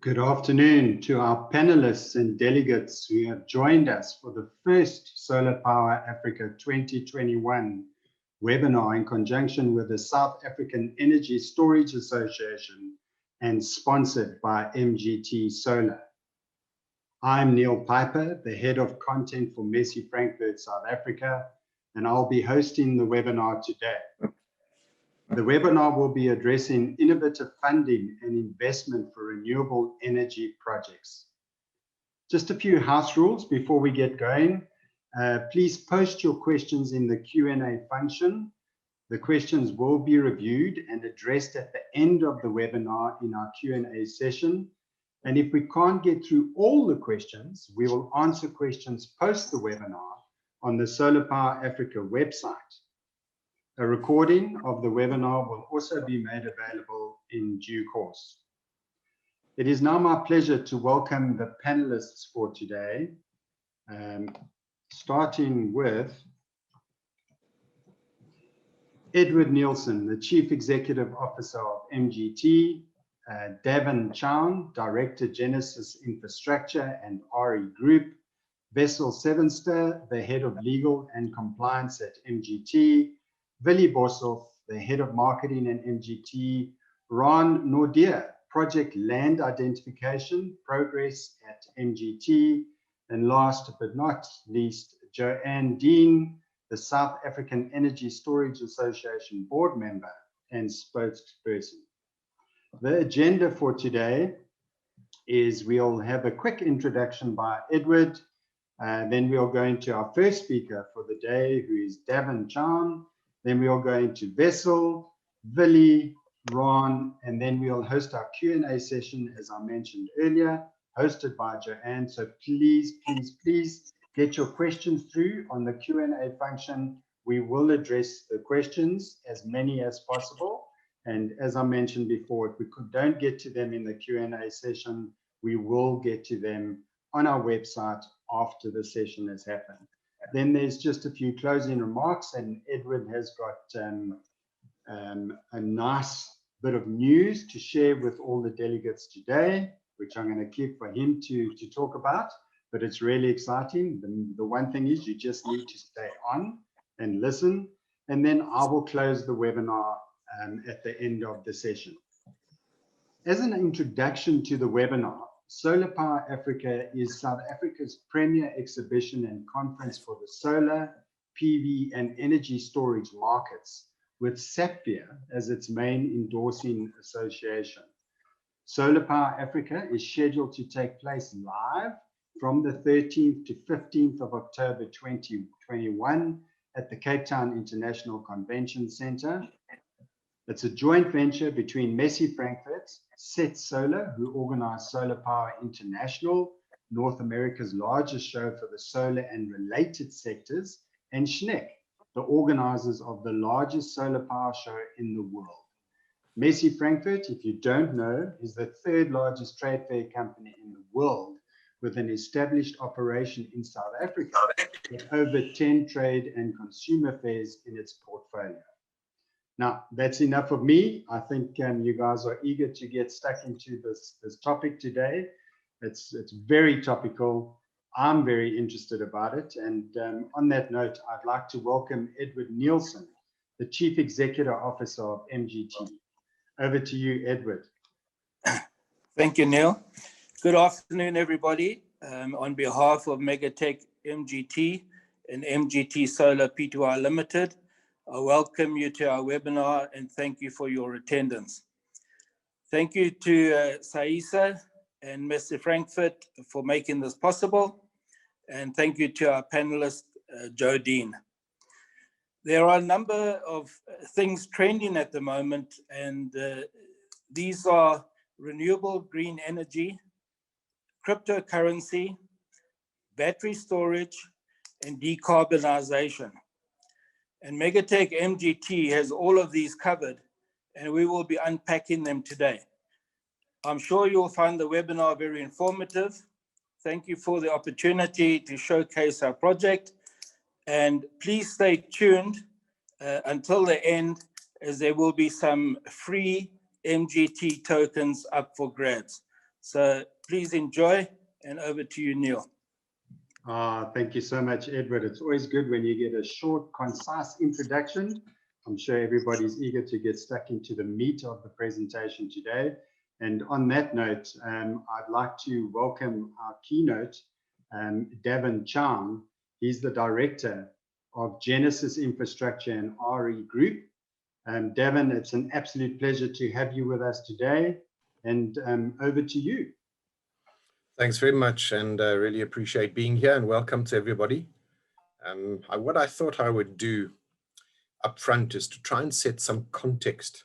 Good afternoon to our panelists and delegates who have joined us for the first Solar Power Africa 2021 webinar in conjunction with the South African Energy Storage Association and sponsored by MGT Solar. I'm Neil Piper, the Head of Content for Messi Frankfurt, South Africa, and I'll be hosting the webinar today. The webinar will be addressing innovative funding and investment for renewable energy projects. Just a few house rules before we get going. Please post your questions in the Q&A function. The questions will be reviewed and addressed at the end of the webinar in our Q&A session. And if we can't get through all the questions, we will answer questions post the webinar on the Solar Power Africa website. A recording of the webinar will also be made available in due course. It is now my pleasure to welcome the panelists for today, starting with Edward Nielsen, the Chief Executive Officer of MGT, Davin Chown, Director Genesis Infrastructure and RE Group, Wessel Sevenster, the Head of Legal and Compliance at MGT, Willie Boshoff, the Head of Marketing at MGT, Ron Nordier, Project Land Identification Progress at MGT, and last but not least, Joanne Dean, the South African Energy Storage Association board member and spokesperson. The agenda for today is we'll have a quick introduction by Edward, then we'll go into our first speaker for the day, who is Davin Chown. Then we'll go into Wessel, Willie, Ron, and then we'll host our Q&A session, as I mentioned earlier, hosted by Joanne. So please get your questions through on the Q&A function. We will address the questions, as many as possible. And as I mentioned before, if we don't get to them in the Q&A session, we will get to them on our website after the session has happened. Then there's just a few closing remarks, and Edward has got a nice bit of news to share with all the delegates today, which I'm going to keep for him to talk about, but it's really exciting. The one thing is you just need to stay on and listen, and then I will close the webinar at the end of the session. As an introduction to the webinar, Solar Power Africa is South Africa's premier exhibition and conference for the solar, PV, and energy storage markets, with Sapphire as its main endorsing association. Solar Power Africa is scheduled to take place live from the 13th to 15th of October 2021 at the Cape Town International Convention Centre. It's a joint venture between Messi Frankfurt, Set Solar, who organize Solar Power International, North America's largest show for the solar and related sectors, and Schneck, the organizers of the largest solar power show in the world. Messi Frankfurt, if you don't know, is the third largest trade fair company in the world, with an established operation in South Africa with over 10 trade and consumer fairs in its portfolio. Now, that's enough of me. I think you guys are eager to get stuck into this topic today. It's very topical. I'm very interested about it. And on that note, I'd like to welcome Edward Nielsen, the Chief Executive Officer of MGT. Over to you, Edward. Thank you, Neil. Good afternoon, everybody. On behalf of Megatech MGT and MGT Solar Pty Limited, I welcome you to our webinar and thank you for your attendance. Thank you to Saisa and Messi Frankfurt for making this possible. And thank you to our panelist, Joe Dean. There are a number of things trending at the moment, and these are renewable green energy, cryptocurrency, battery storage, and decarbonization. And Megatech MGT has all of these covered, and we will be unpacking them today. I'm sure you'll find the webinar very informative. Thank you for the opportunity to showcase our project, and please stay tuned until the end, as there will be some free MGT tokens up for grabs. So please enjoy, and over to you, Neil. Thank you so much, Edward. It's always good when you get a short, concise introduction. I'm sure everybody's eager to get stuck into the meat of the presentation today. And on that note, I'd like to welcome our keynote, Davin Chang. He's the director of Genesis Infrastructure and RE Group. Davin, it's an absolute pleasure to have you with us today. And over to you. Thanks very much, and really appreciate being here, and welcome to everybody. What I thought I would do up front is to try and set some context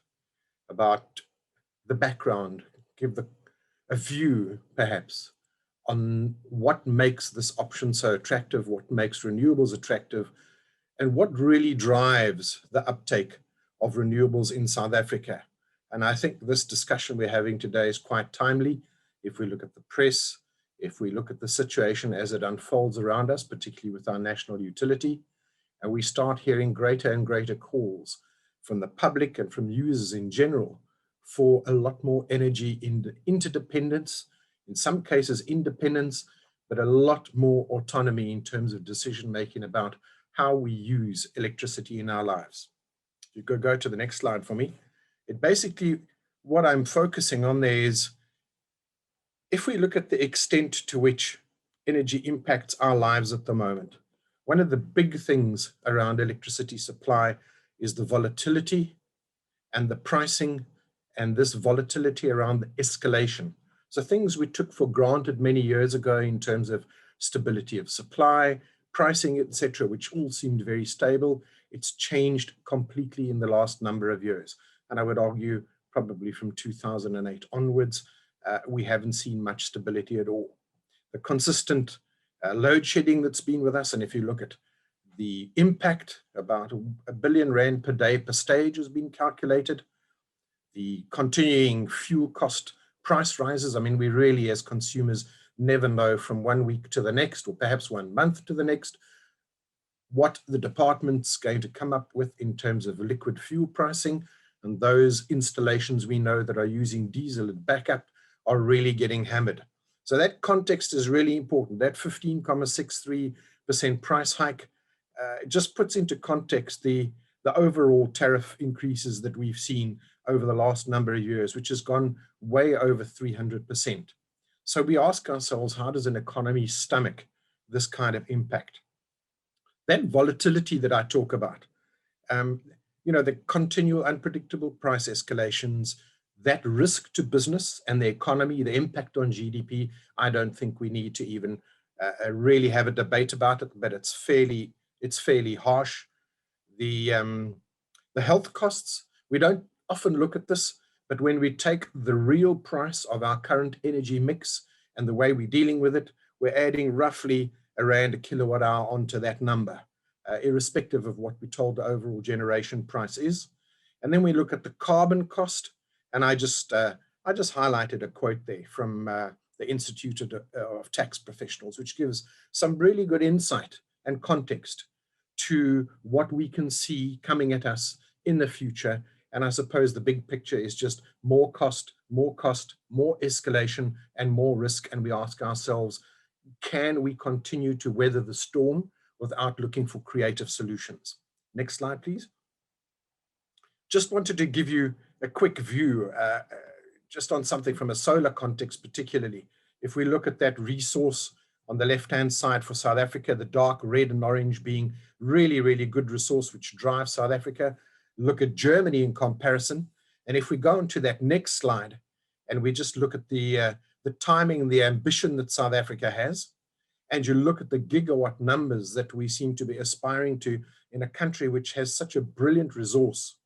about the background, give a view perhaps on what makes this option so attractive, what makes renewables attractive, and what really drives the uptake of renewables in South Africa. And I think this discussion we're having today is quite timely. If we look at the press, if we look at the situation as it unfolds around us, particularly with our national utility, and we start hearing greater and greater calls from the public and from users in general for a lot more energy interdependence, in some cases independence, but a lot more autonomy in terms of decision-making about how we use electricity in our lives. You could go to the next slide for me. It basically, what I'm focusing on there is, if we look at the extent to which energy impacts our lives at the moment, one of the big things around electricity supply is the volatility and the pricing, and this volatility around the escalation. So things we took for granted many years ago in terms of stability of supply, pricing, etc., which all seemed very stable, it's changed completely in the last number of years. And I would argue probably from 2008 onwards, we haven't seen much stability at all. The consistent load shedding that's been with us, and if you look at the impact, about R1 billion per day per stage has been calculated. The continuing fuel cost price rises, I mean, we really as consumers never know from 1 week to the next, or perhaps 1 month to the next, what the department's going to come up with in terms of liquid fuel pricing. And those installations we know that are using diesel as backup are really getting hammered. So that context is really important. That 15.63% price hike just puts into context the overall tariff increases that we've seen over the last number of years, which has gone way over 300%. So we ask ourselves, how does an economy stomach this kind of impact? That volatility that I talk about, the continual unpredictable price escalations, that risk to business and the economy, the impact on GDP, I don't think we need to even really have a debate about it, but it's fairly harsh. The health costs, we don't often look at this, but when we take the real price of our current energy mix and the way we're dealing with it, we're adding roughly around a kilowatt hour onto that number, irrespective of what we're told the overall generation price is. And then we look at the carbon cost, and I just highlighted a quote there from the Institute of Tax Professionals, which gives some really good insight and context to what we can see coming at us in the future. And I suppose the big picture is just more cost, more escalation, and more risk. And we ask ourselves, can we continue to weather the storm without looking for creative solutions? Next slide, please. Just wanted to give you a quick view just on something from a solar context, particularly. If we look at that resource on the left-hand side for South Africa, the dark red and orange being really, really good resource, which drives South Africa. Look at Germany in comparison. And if we go into that next slide and we just look at the timing and the ambition that South Africa has, and you look at the gigawatt numbers that we seem to be aspiring to in a country which has such a brilliant resource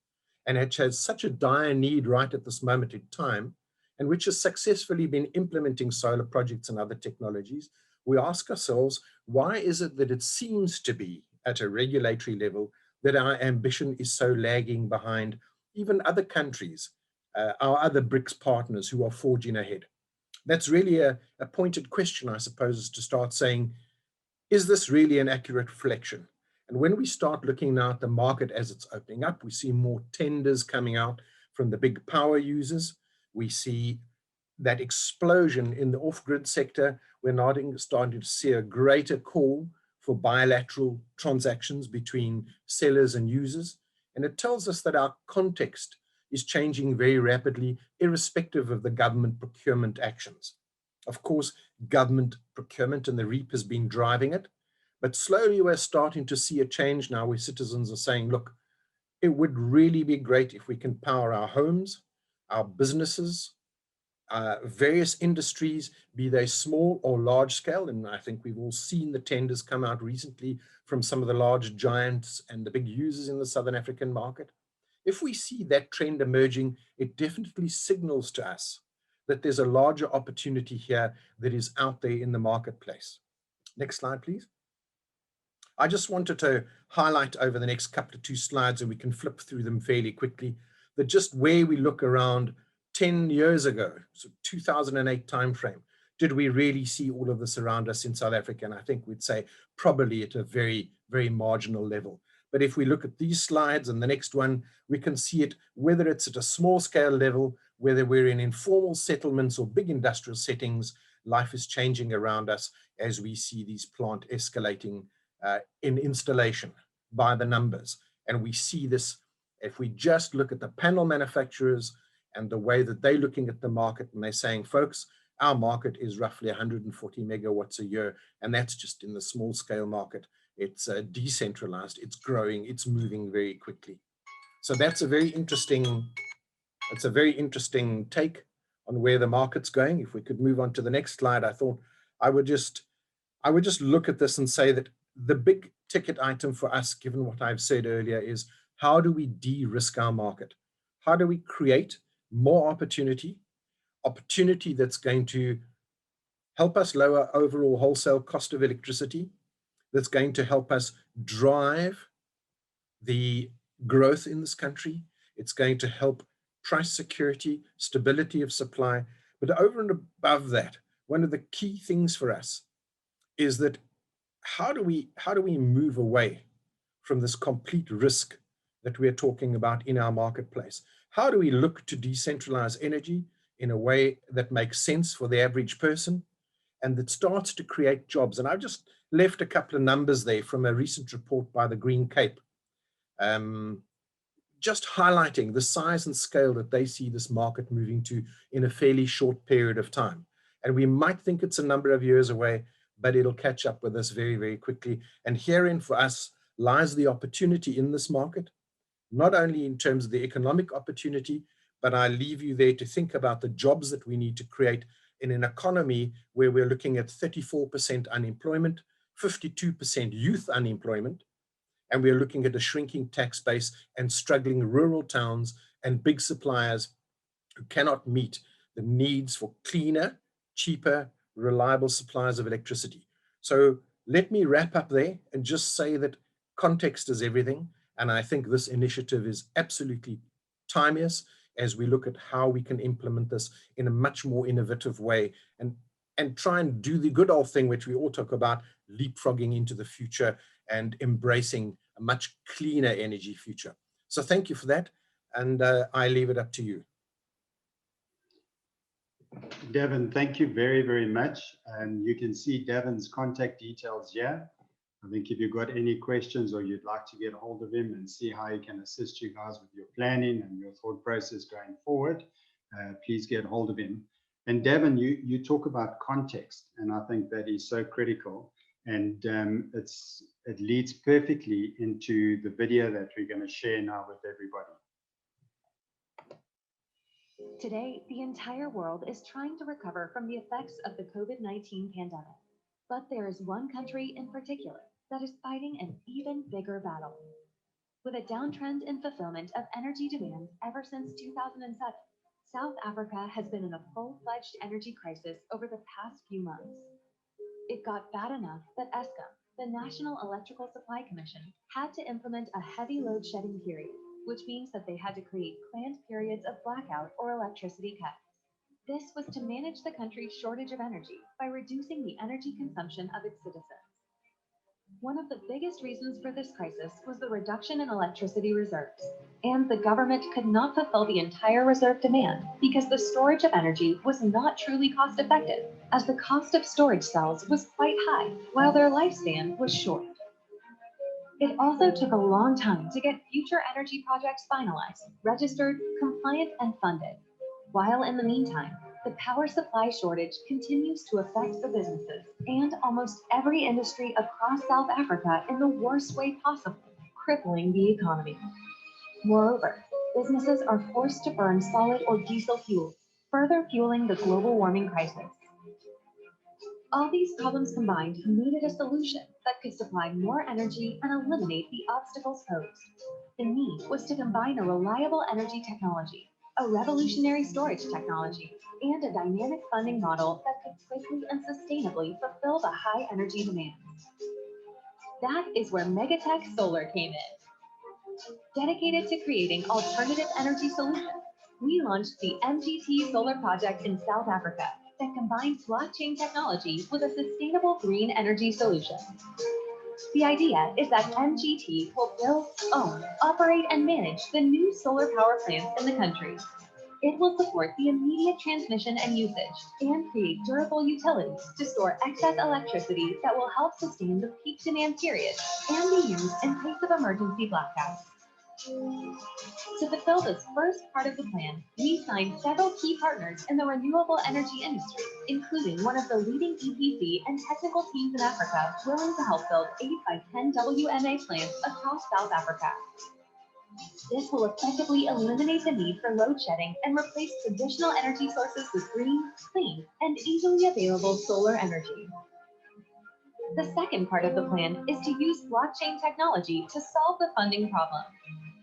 and which has such a dire need right at this moment in time, and which has successfully been implementing solar projects and other technologies, we ask ourselves, why is it that it seems to be at a regulatory level that our ambition is so lagging behind even other countries, our other BRICS partners who are forging ahead? That's really a pointed question, I suppose, to start saying, is this really an accurate reflection? And when we start looking now at the market as it's opening up, we see more tenders coming out from the big power users. We see that explosion in the off-grid sector. We're now starting to see a greater call for bilateral transactions between sellers and users. And it tells us that our context is changing very rapidly, irrespective of the government procurement actions. Of course, government procurement and the REAP has been driving it, but slowly we're starting to see a change now where citizens are saying, look, it would really be great if we can power our homes, our businesses, various industries, be they small or large scale. And I think we've all seen the tenders come out recently from some of the large giants and the big users in the Southern African market. If we see that trend emerging, it definitely signals to us that there's a larger opportunity here that is out there in the marketplace. Next slide, please. I just wanted to highlight over the next couple of 2 slides, and we can flip through them fairly quickly, that just where we look around 10 years ago, so 2008 timeframe, did we really see all of this around us in South Africa? And I think we'd say probably at a very, very marginal level. But if we look at these slides and the next one, we can see it, whether it's at a small scale level, whether we're in informal settlements or big industrial settings, life is changing around us as we see these plant escalating in installation by the numbers. And we see this, if we just look at the panel manufacturers and the way that they're looking at the market, and they're saying, folks, our market is roughly 140 megawatts a year, and that's just in the small scale market. It's decentralized, it's growing, it's moving very quickly. So that's a very interesting, take on where the market's going. If we could move on to the next slide, I thought I would just look at this and say that the big ticket item for us, given what I've said earlier, is how do we de-risk our market? How do we create more opportunity that's going to help us lower overall wholesale cost of electricity, that's going to help us drive the growth in this country. It's going to help price security, stability of supply. But over and above that, one of the key things for us is that how do we move away from this complete risk that we're talking about in our marketplace? How do we look to decentralize energy in a way that makes sense for the average person and that starts to create jobs? And I've just left a couple of numbers there from a recent report by the Green Cape, just highlighting the size and scale that they see this market moving to in a fairly short period of time. And we might think it's a number of years away, but it'll catch up with us very, very quickly. And herein for us lies the opportunity in this market, not only in terms of the economic opportunity, but I leave you there to think about the jobs that we need to create in an economy where we're looking at 34% unemployment, 52% youth unemployment, and we're looking at a shrinking tax base and struggling rural towns and big suppliers who cannot meet the needs for cleaner, cheaper, reliable supplies of electricity. So let me wrap up there and just say that context is everything. And I think this initiative is absolutely timeless as we look at how we can implement this in a much more innovative way and try and do the good old thing, which we all talk about, leapfrogging into the future and embracing a much cleaner energy future. So thank you for that. And I leave it up to you. Devin, thank you very, very much. And you can see Devin's contact details here. I think if you've got any questions or you'd like to get a hold of him and see how he can assist you guys with your planning and your thought process going forward, please get hold of him. And Devin, you talk about context, and I think that is so critical. And it leads perfectly into the video that we're going to share now with everybody. Today, the entire world is trying to recover from the effects of the COVID-19 pandemic. But there is one country in particular that is fighting an even bigger battle. With a downtrend in fulfillment of energy demand ever since 2007, South Africa has been in a full-fledged energy crisis over the past few months. It got bad enough that Eskom, the National Electrical Supply Commission, had to implement a heavy load shedding period, which means that they had to create planned periods of blackout or electricity cuts. This was to manage the country's shortage of energy by reducing the energy consumption of its citizens. One of the biggest reasons for this crisis was the reduction in electricity reserves, and the government could not fulfill the entire reserve demand because the storage of energy was not truly cost effective, as the cost of storage cells was quite high, while their lifespan was short. It also took a long time to get future energy projects finalized, registered, compliant, and funded. While in the meantime, the power supply shortage continues to affect the businesses and almost every industry across South Africa in the worst way possible, crippling the economy. Moreover, businesses are forced to burn solid or diesel fuel, further fueling the global warming crisis. All these problems combined needed a solution that could supply more energy and eliminate the obstacles posed. The need was to combine a reliable energy technology, a revolutionary storage technology, and a dynamic funding model that could quickly and sustainably fulfill the high energy demands. That is where MegaTech Solar came in. Dedicated to creating alternative energy solutions, we launched the MGT Solar project in South Africa that combines blockchain technology with a sustainable green energy solution. The idea is that MGT will build, own, operate, and manage the new solar power plants in the country. It will support the immediate transmission and usage and create durable utilities to store excess electricity that will help sustain the peak demand period and be used in case of emergency blackouts. To fulfill this first part of the plan, we signed several key partners in the renewable energy industry, including one of the leading EPC and technical teams in Africa willing to help build 8 by 10 WMA plants across South Africa. This will effectively eliminate the need for load shedding and replace traditional energy sources with green, clean, and easily available solar energy. The second part of the plan is to use blockchain technology to solve the funding problem.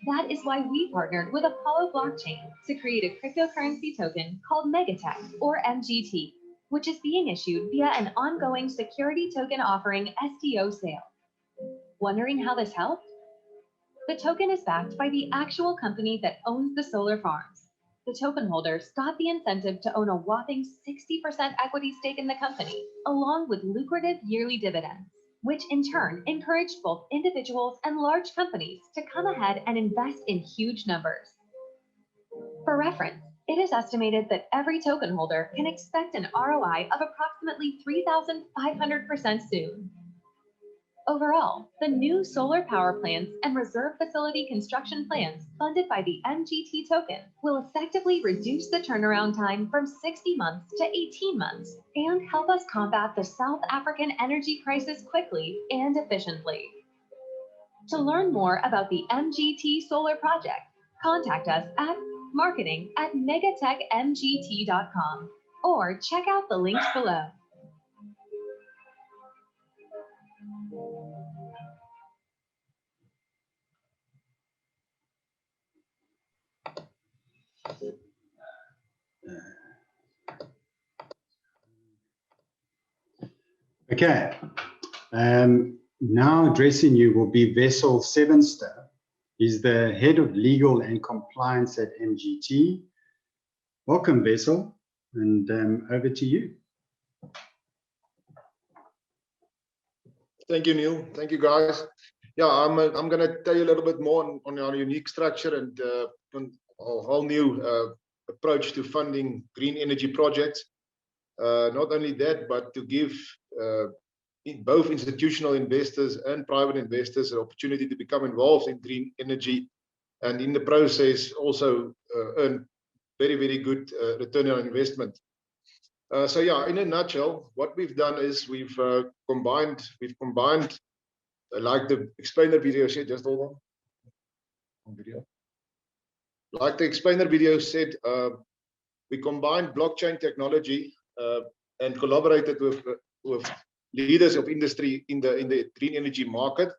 That is why we partnered with Apollo Blockchain to create a cryptocurrency token called MegaTech, or MGT, which is being issued via an ongoing security token offering STO sale. Wondering how this helped? The token is backed by the actual company that owns the solar farms. The token holders got the incentive to own a whopping 60% equity stake in the company, along with lucrative yearly dividends, which in turn encouraged both individuals and large companies to come ahead and invest in huge numbers. For reference, it is estimated that every token holder can expect an ROI of approximately 3,500% soon. Overall, the new solar power plants and reserve facility construction plans funded by the MGT token will effectively reduce the turnaround time from 60 months to 18 months and help us combat the South African energy crisis quickly and efficiently. To learn more about the MGT Solar project, contact us at marketing@megatechmgt.com or check out the links below. Okay. Now addressing you will be Wessel Sevenster. He's the head of legal and compliance at MGT. Welcome, Wessel, and over to you. Thank you, Neil. Thank you, guys. Yeah, I'm going to tell you a little bit more on our unique structure and on a whole new approach to funding green energy projects. Not only that, but to give both institutional investors and private investors an opportunity to become involved in green energy, and in the process also earn very, very good return on investment. So yeah, in a nutshell, what we've done is we've combined, like the explainer video said, just hold on video. Like the explainer video said, we combined blockchain technology and collaborated with leaders of industry in the green energy market,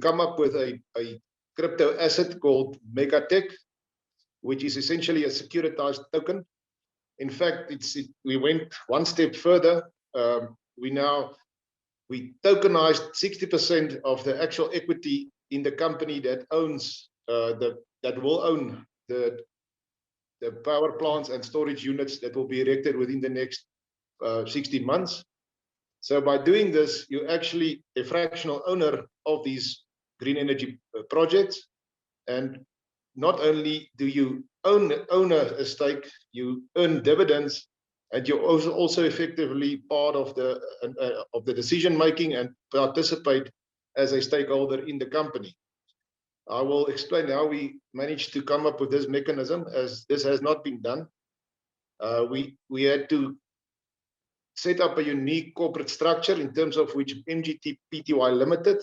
come up with a crypto asset called MegaTech, which is essentially a securitized token. In fact, we went one step further. We tokenized 60% of the actual equity in the company that owns that will own the power plants and storage units that will be erected within the next 16 months. So by doing this, you're actually a fractional owner of these green energy projects. And not only do you own a stake, you earn dividends, and you're also effectively part of the decision making and participate as a stakeholder in the company. I will explain how we managed to come up with this mechanism, as this has not been done. We had to set up a unique corporate structure in terms of which MGT Pty Limited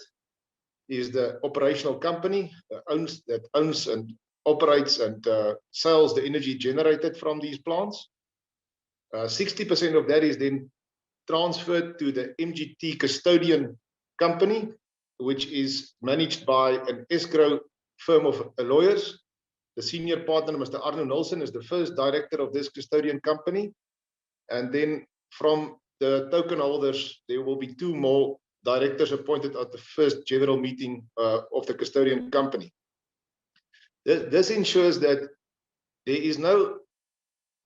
is the operational company that owns and operates and sells the energy generated from these plants. 60% of that is then transferred to the MGT custodian company, which is managed by an escrow firm of lawyers. The senior partner, Mr. Arno Nilsson, is the first director of this custodian company. And then from the token holders, there will be 2 more directors appointed at the first general meeting of the custodian company. This ensures that there is no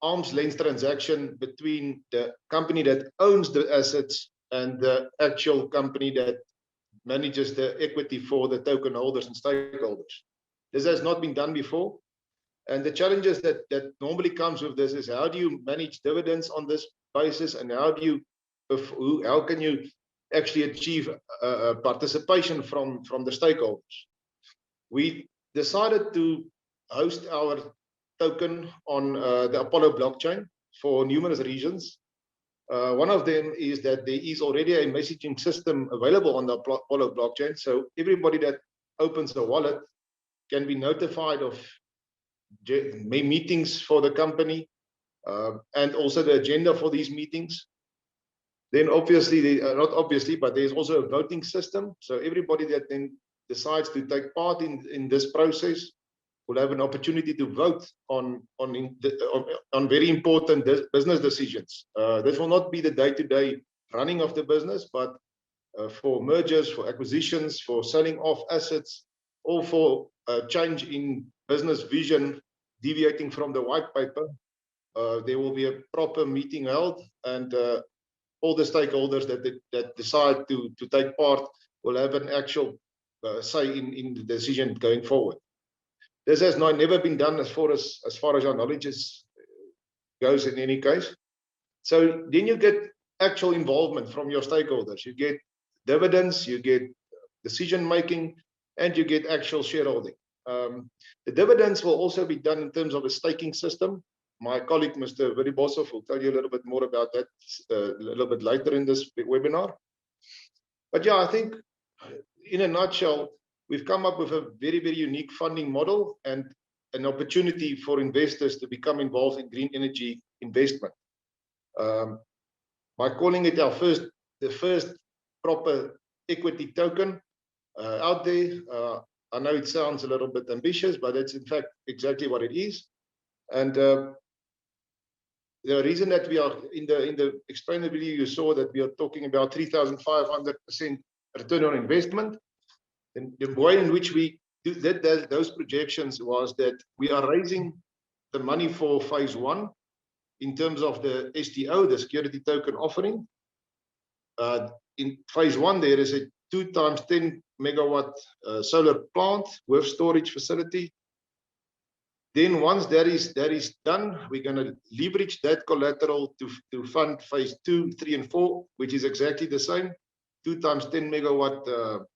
arm's length transaction between the company that owns the assets and the actual company that manages the equity for the token holders and stakeholders. This has not been done before. And the challenges that normally comes with this is, how do you manage dividends on this basis, and how can you actually achieve participation from the stakeholders? We decided to host our token on the Apollo blockchain for numerous reasons. One of them is that there is already a messaging system available on the Apollo blockchain, so everybody that opens a wallet can be notified of meetings for the company, and also the agenda for these meetings. Then obviously, not obviously, but there's also a voting system. So everybody that then decides to take part in this process will have an opportunity to vote on very important business decisions. This will not be the day-to-day running of the business, but for mergers, for acquisitions, for selling off assets, or for a change in business vision deviating from the white paper. There will be a proper meeting held, and all the stakeholders that decide to take part will have an actual say in the decision going forward. This has never been done as far as our knowledge goes in any case. So then you get actual involvement from your stakeholders. You get dividends, you get decision making, and you get actual shareholding. The dividends will also be done in terms of a staking system. My colleague, Mr. Willie Boshoff, will tell you a little bit more about that a little bit later in this webinar. But yeah, I think in a nutshell, we've come up with a very, very unique funding model and an opportunity for investors to become involved in green energy investment. By calling it the first proper equity token out there, I know it sounds a little bit ambitious, but it's in fact exactly what it is. And the reason that we are in the explainability, you saw that we are talking about 3,500% return on investment. And the way in which we did those projections was that we are raising the money for phase 1 in terms of the STO, the security token offering. In phase 1, there is a 2 times 10 megawatt solar plant with storage facility. Then once that is done, we're going to leverage that collateral to fund phase 2, 3, and 4, which is exactly the same, 2 times 10 megawatt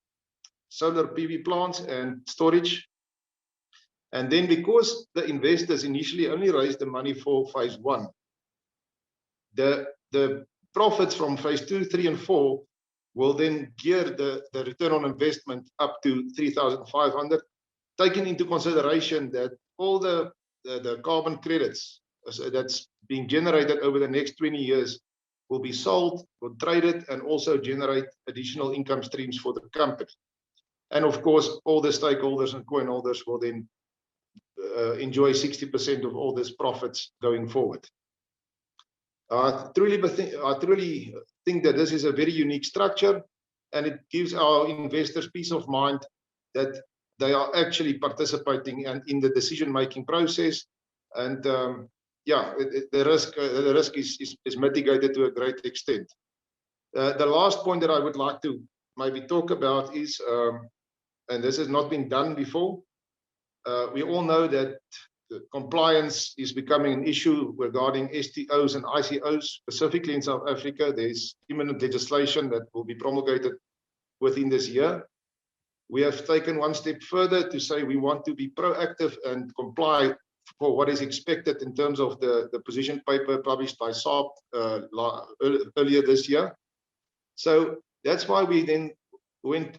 solar PV plants and storage. And then because the investors initially only raised the money for phase 1, the profits from phase 2, 3, and 4 will then gear the return on investment up to 3,500, taking into consideration that all the carbon credits that's being generated over the next 20 years will be sold, will traded, and also generate additional income streams for the company. And of course, all the stakeholders and coin holders will then enjoy 60% of all these profits going forward. I truly think that this is a very unique structure, and it gives our investors peace of mind that they are actually participating in the decision-making process. And yeah, the risk is mitigated to a great extent. The last point that I would like to maybe talk about is, and this has not been done before, we all know that the compliance is becoming an issue regarding STOs and ICOs, specifically in South Africa. There's imminent legislation that will be promulgated within this year. We have taken one step further to say we want to be proactive and comply for what is expected in terms of the position paper published by SARP earlier this year. So that's why we then went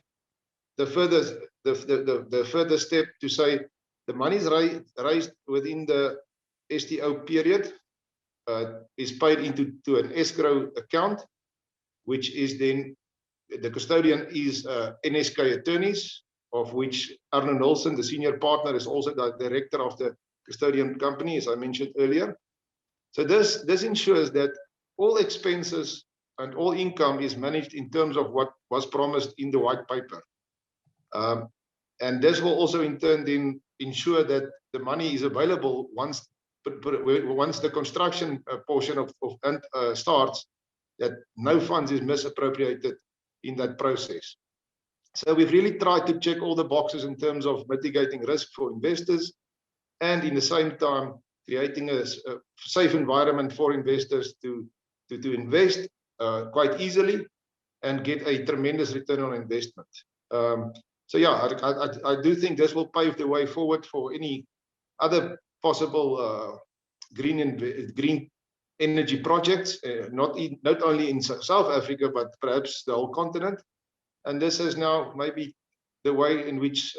the further step to say the money is raised within the STO period, is paid into an escrow account, which is then the custodian is NSK attorneys, of which Arno Nilsson, the senior partner, is also the director of the custodian company, as I mentioned earlier. So this ensures that all expenses and all income is managed in terms of what was promised in the white paper. And this will also in turn then ensure that the money is available once the construction portion starts, that no funds is misappropriated in that process. So we've really tried to check all the boxes in terms of mitigating risk for investors, and in the same time creating a safe environment for investors to invest quite easily and get a tremendous return on investment. So yeah, I do think this will pave the way forward for any other possible green energy projects, not only in South Africa, but perhaps the whole continent. And this is now maybe the way in which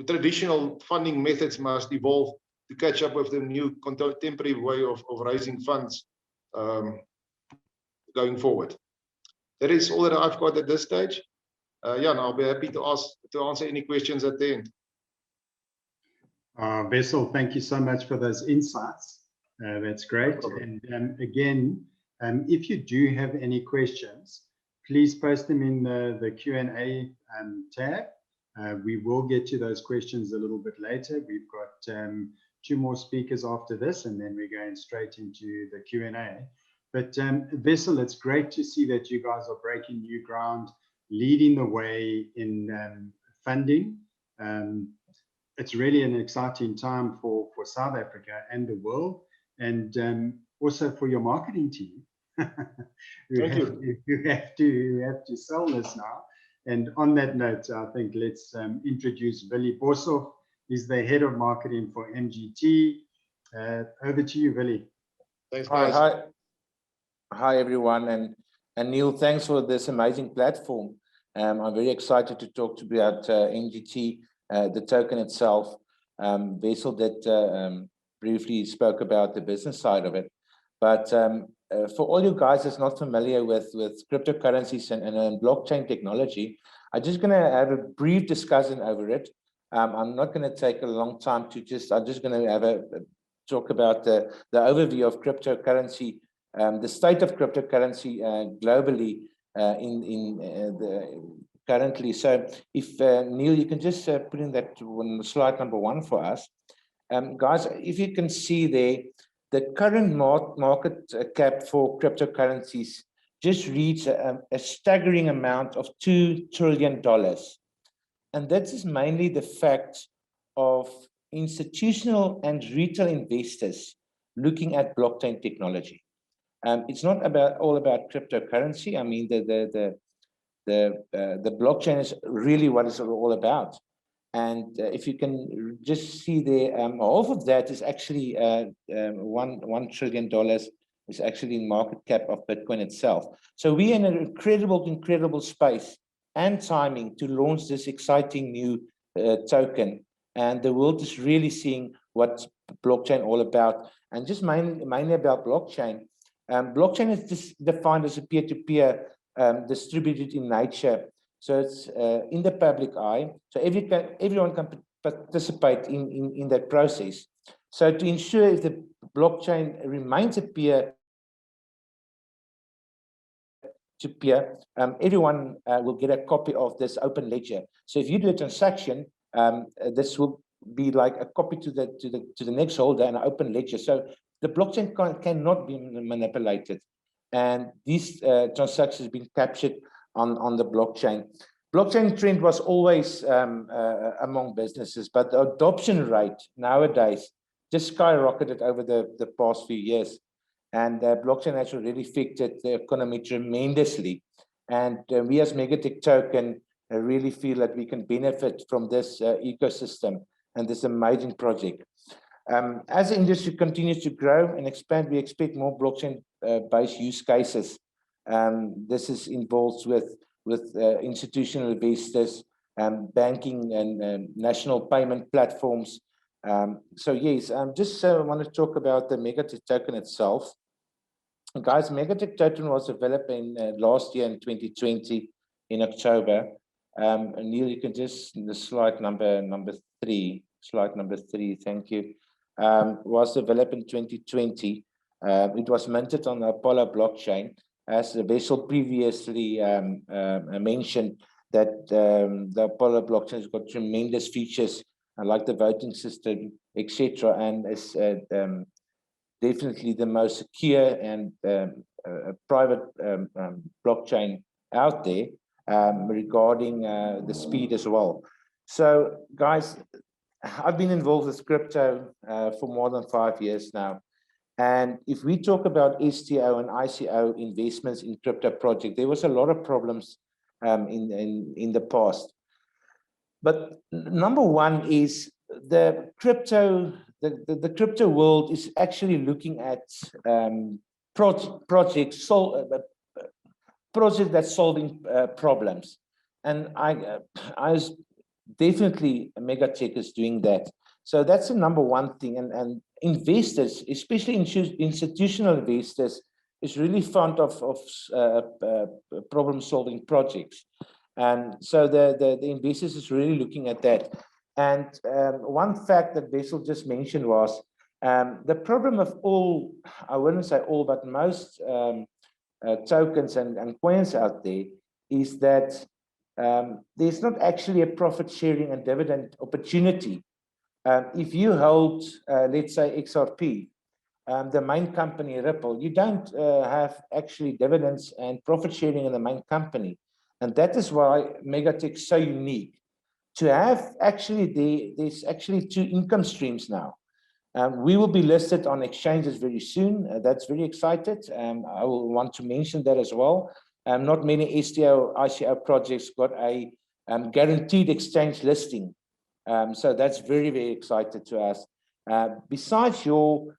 traditional funding methods must evolve to catch up with the new contemporary way of raising funds going forward. That is all that I've got at this stage. Yeah, and I'll be happy to answer any questions at the end. Wessel, thank you so much for those insights. That's great. And again, if you do have any questions, please post them in the Q&A tab. We will get to those questions a little bit later. We've got 2 more speakers after this, and then we're going straight into the Q&A. But Wessel, it's great to see that you guys are breaking new ground, leading the way in funding. It's really an exciting time for South Africa and the world, and also for your marketing team. Thank you. You have to sell this now. And on that note, I think let's introduce Willie Boshoff. He's the head of marketing for MGT. Over to you, Willie. Thanks, guys. Hi everyone, and Neil, thanks for this amazing platform. I'm very excited to talk about MGT, the token itself. Wessel did briefly spoke about the business side of it, but for all you guys that's not familiar with cryptocurrencies and blockchain technology, I'm just going to have a brief discussion over it. I'm not going to take a long time I'm just going to have a talk about the overview of cryptocurrency, the state of cryptocurrency globally currently. So if Neil, you can just put in that on slide number 1 for us. Guys, if you can see there, the current market cap for cryptocurrencies just reached a staggering amount of $2 trillion. And that is mainly the fact of institutional and retail investors looking at blockchain technology. It's not all about cryptocurrency. I mean, the blockchain is really what it's all about. And if you can just see there, half of that is actually $1 trillion is actually in market cap of Bitcoin itself. So we're in an incredible space and timing to launch this exciting new token. And the world is really seeing what blockchain all about. And just mainly about blockchain. Blockchain is just defined as a peer-to-peer distributed in nature. So it's in the public eye. So everyone can participate in that process. So to ensure if the blockchain remains a peer-to-peer, everyone will get a copy of this open ledger. So if you do a transaction, this will be like a copy to the next holder and an open ledger. So the blockchain cannot be manipulated. and these transactions have been captured on the blockchain. Blockchain trend was always among businesses, but the adoption rate nowadays just skyrocketed over the past few years. And blockchain has already affected the economy tremendously. And we as MegaTech Token really feel that we can benefit from this ecosystem and this amazing project. As the industry continues to grow and expand, we expect more blockchain-based use cases. This is involved with institutional investors, banking and national payment platforms. So yes, just want to talk about the MegaTech Token itself. Guys, MegaTech Token was developed in last year in 2020 in October. Neil, you can just, the slide number 3, thank you. Was developed in 2020. It was minted on the Apollo blockchain. As the vessel previously mentioned, that the Apollo blockchain has got tremendous features like the voting system, etc., and is definitely the most secure and private blockchain out there regarding the speed as well. So, guys, I've been involved with crypto for more than 5 years now. And if we talk about STO and ICO investments in crypto project, there was a lot of problems in the past. But number one is the crypto world is actually looking at projects that's solving problems. And I was definitely MegaTech is doing that. So that's the number one thing. And investors, especially institutional investors, is really fond of problem-solving projects. And so the investors is really looking at that. And one fact that Wessel just mentioned was the problem of all, I wouldn't say all, but most tokens and coins out there is that there's not actually a profit sharing and dividend opportunity. If you hold, let's say, XRP, the main company Ripple, you don't have actually dividends and profit sharing in the main company. And that is why MegaTech is so unique. To have actually, there's actually 2 income streams now. We will be listed on exchanges very soon. That's very excited. I will want to mention that as well. Not many STO, ICO projects got a guaranteed exchange listing. So that's very, very excited to us. Besides your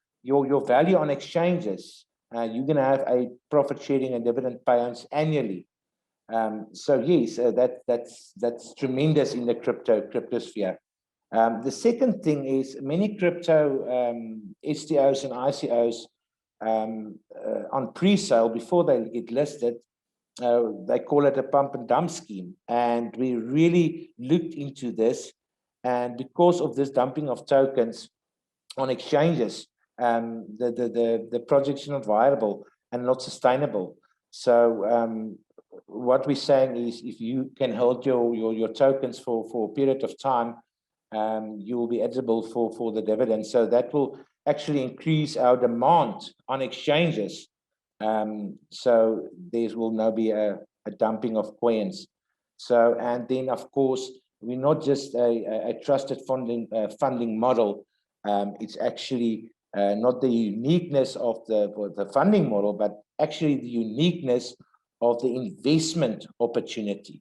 value on exchanges, you're going to have a profit sharing and dividend payouts annually. So yes, that's tremendous in the cryptosphere. The second thing is many crypto STOs and ICOs on pre-sale before they get listed, they call it a pump and dump scheme. And we really looked into this. And because of this dumping of tokens on exchanges, the project is not viable and not sustainable. So what we're saying is if you can hold your tokens for a period of time, you will be eligible for the dividend. So that will actually increase our demand on exchanges. So there will now be a dumping of coins. So, and then of course, we're not just a trusted funding model. It's actually not the uniqueness of the funding model, but actually the uniqueness of the investment opportunity.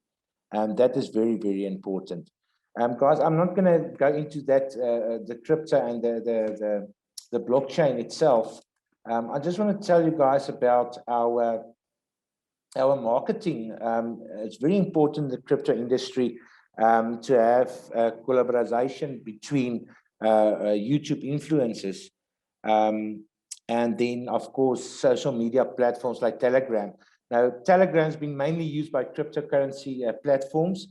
And that is very, very important. Guys, I'm not going to go into that, the crypto and the blockchain itself. I just want to tell you guys about our marketing. It's very important in the crypto industry to have collaboration between YouTube influencers and then, of course, social media platforms like Telegram. Now, Telegram has been mainly used by cryptocurrency platforms.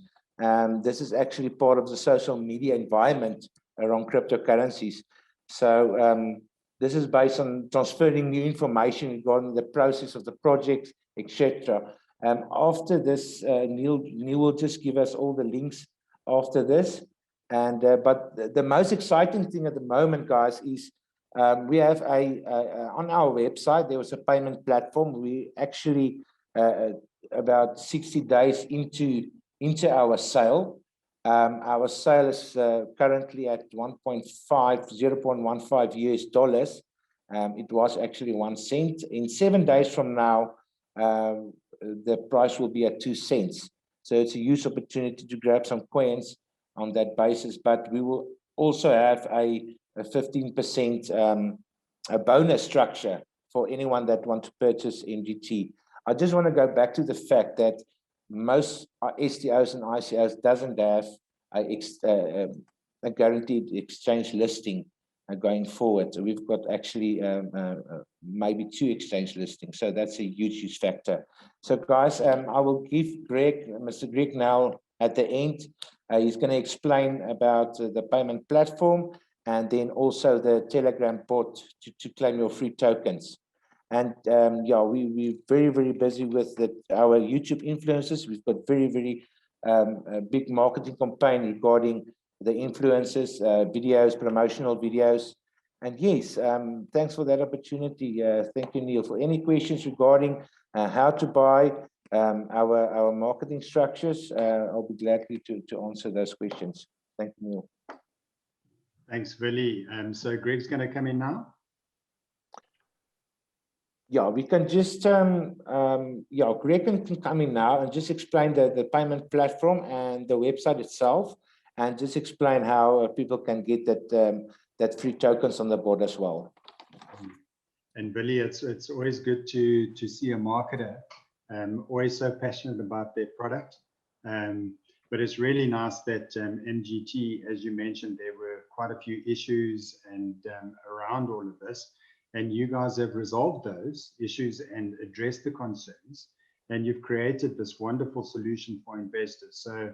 This is actually part of the social media environment around cryptocurrencies. So this is based on transferring new information regarding the process of the project, etc. After this, Neil will just give us all the links after this. And but the most exciting thing at the moment, guys, is We have on our website, there was a payment platform. We actually, about 60 days into our sale, our sale is currently at 0.15 US dollars. It was actually 1 cent. In 7 days from now, the price will be at 2 cents. So it's a huge opportunity to grab some coins on that basis, but we will also have a 15% a bonus structure for anyone that wants to purchase MGT. I just want to go back to the fact that most STOs and ICOs doesn't have a guaranteed exchange listing going forward. So we've got actually maybe 2 exchange listings. So that's a huge factor. So guys, I will give Mr. Greg now at the end. He's going to explain about the payment platform and then also the Telegram bot to claim your free tokens. And yeah, we're very busy with our YouTube influencers. We've got very big marketing campaign regarding the influencers, videos, promotional videos. And yes, thanks for that opportunity. Thank you, Neil. For any questions regarding how to buy our marketing structures, I'll be glad to answer those questions. Thank you, Neil. Thanks, Willie. So Greg's going to come in now. Yeah, we can just, yeah, Greg can come in now and just explain the payment platform and the website itself, and just explain how people can get that free tokens on the board as well. And Billy, it's always good to see a marketer always so passionate about their product. But it's really nice that MGT, as you mentioned, there were quite a few issues and around all of this, and you guys have resolved those issues and addressed the concerns, and you've created this wonderful solution for investors. So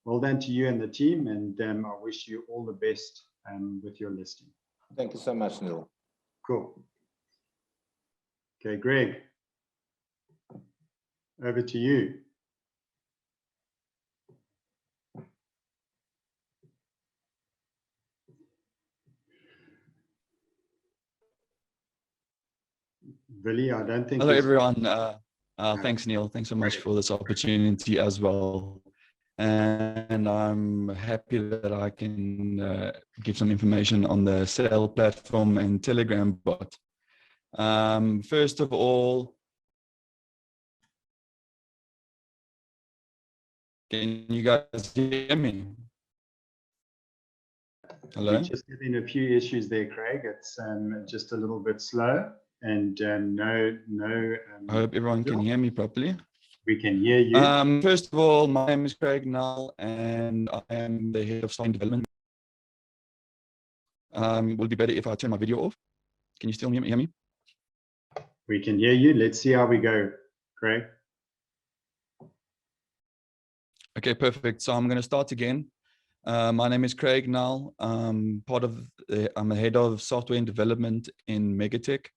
well done to you and the team, and I wish you all the best with your listing. Thank you so much, Neil. Cool. Okay, Greg, over to you. Billy, I don't think. Hello, everyone. Thanks, Neil. Thanks so much for this opportunity as well. And I'm happy that I can give some information on the sale platform and Telegram bot. First of all, can you guys hear me? Hello? We're just having a few issues there, Craig. It's just a little bit slow, and no. I hope everyone can hear me properly. We can hear you. First of all, my name is Craig Null, and I am the head of software development. Will it be better if I turn my video off? Can you still hear me? We can hear you. Let's see how we go, Craig. Okay, perfect. So I'm going to start again. My name is Craig Null. I'm the head of software and development in Megatech,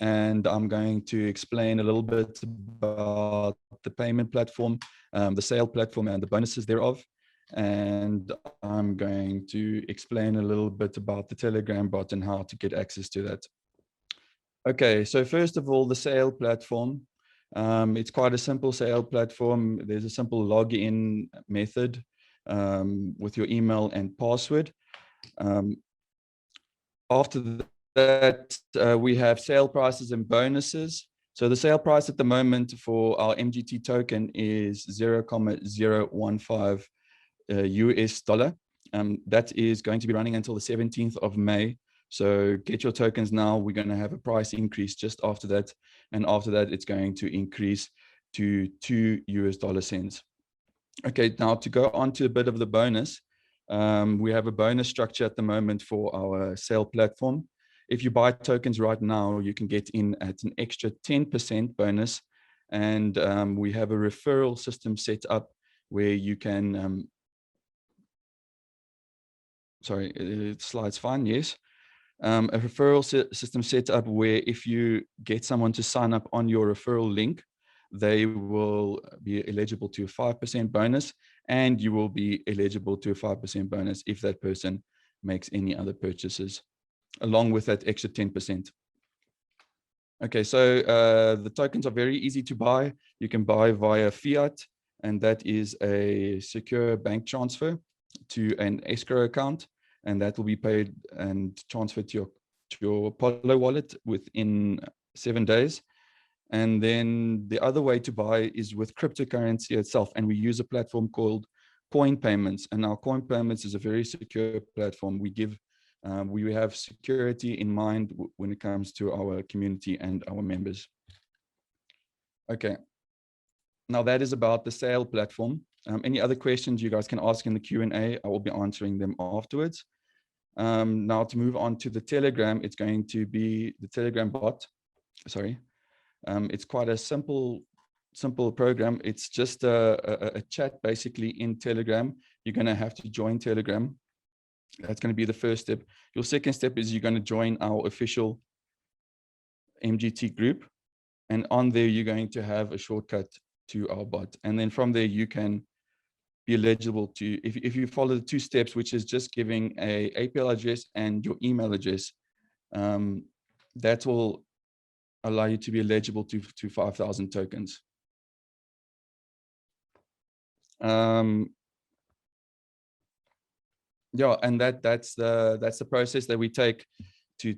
and I'm going to explain a little bit about the payment platform, the sale platform, and the bonuses thereof. And I'm going to explain a little bit about the Telegram bot and how to get access to that. Okay, so first of all, the sale platform. It's quite a simple sale platform. There's a simple login method with your email and password. After that, we have sale prices and bonuses. So the sale price at the moment for our MGT token is 0.015 US dollar. That is going to be running until the 17th of May. So get your tokens now. We're going to have a price increase just after that. And after that, it's going to increase to 2 US dollar cents. Okay, now to go on to a bit of the bonus. We have a bonus structure at the moment for our sale platform. If you buy tokens right now, you can get in at an extra 10% bonus. And we have a referral system set up where you can, sorry, slide's fine, yes. A referral system set up where if you get someone to sign up on your referral link, they will be eligible to a 5% bonus, and you will be eligible to a 5% bonus if that person makes any other purchases. along with that extra 10%. Okay, so the tokens are very easy to buy. You can buy via fiat, and that is a secure bank transfer to an escrow account, and that will be paid and transferred to your Apollo wallet within 7 days. And then the other way to buy is with cryptocurrency itself, and we use a platform called Coin Payments. And our Coin Payments is a very secure platform. We have security in mind when it comes to our community and our members. Okay, now that is about the sale platform. Any other questions you guys can ask in the Q&A, I will be answering them afterwards. Now to move on to the Telegram, it's going to be the Telegram bot. Sorry, it's quite a simple program. It's just a chat basically in Telegram. You're going to have to join Telegram. That's going to be the first step. Your second step is you're going to join our official MGT group. And on there, you're going to have a shortcut to our bot. And then from there, you can be eligible to, if you follow the 2 steps, which is just giving a APL address and your email address, that will allow you to be eligible to 5,000 tokens. Yeah, and that's the process that we take to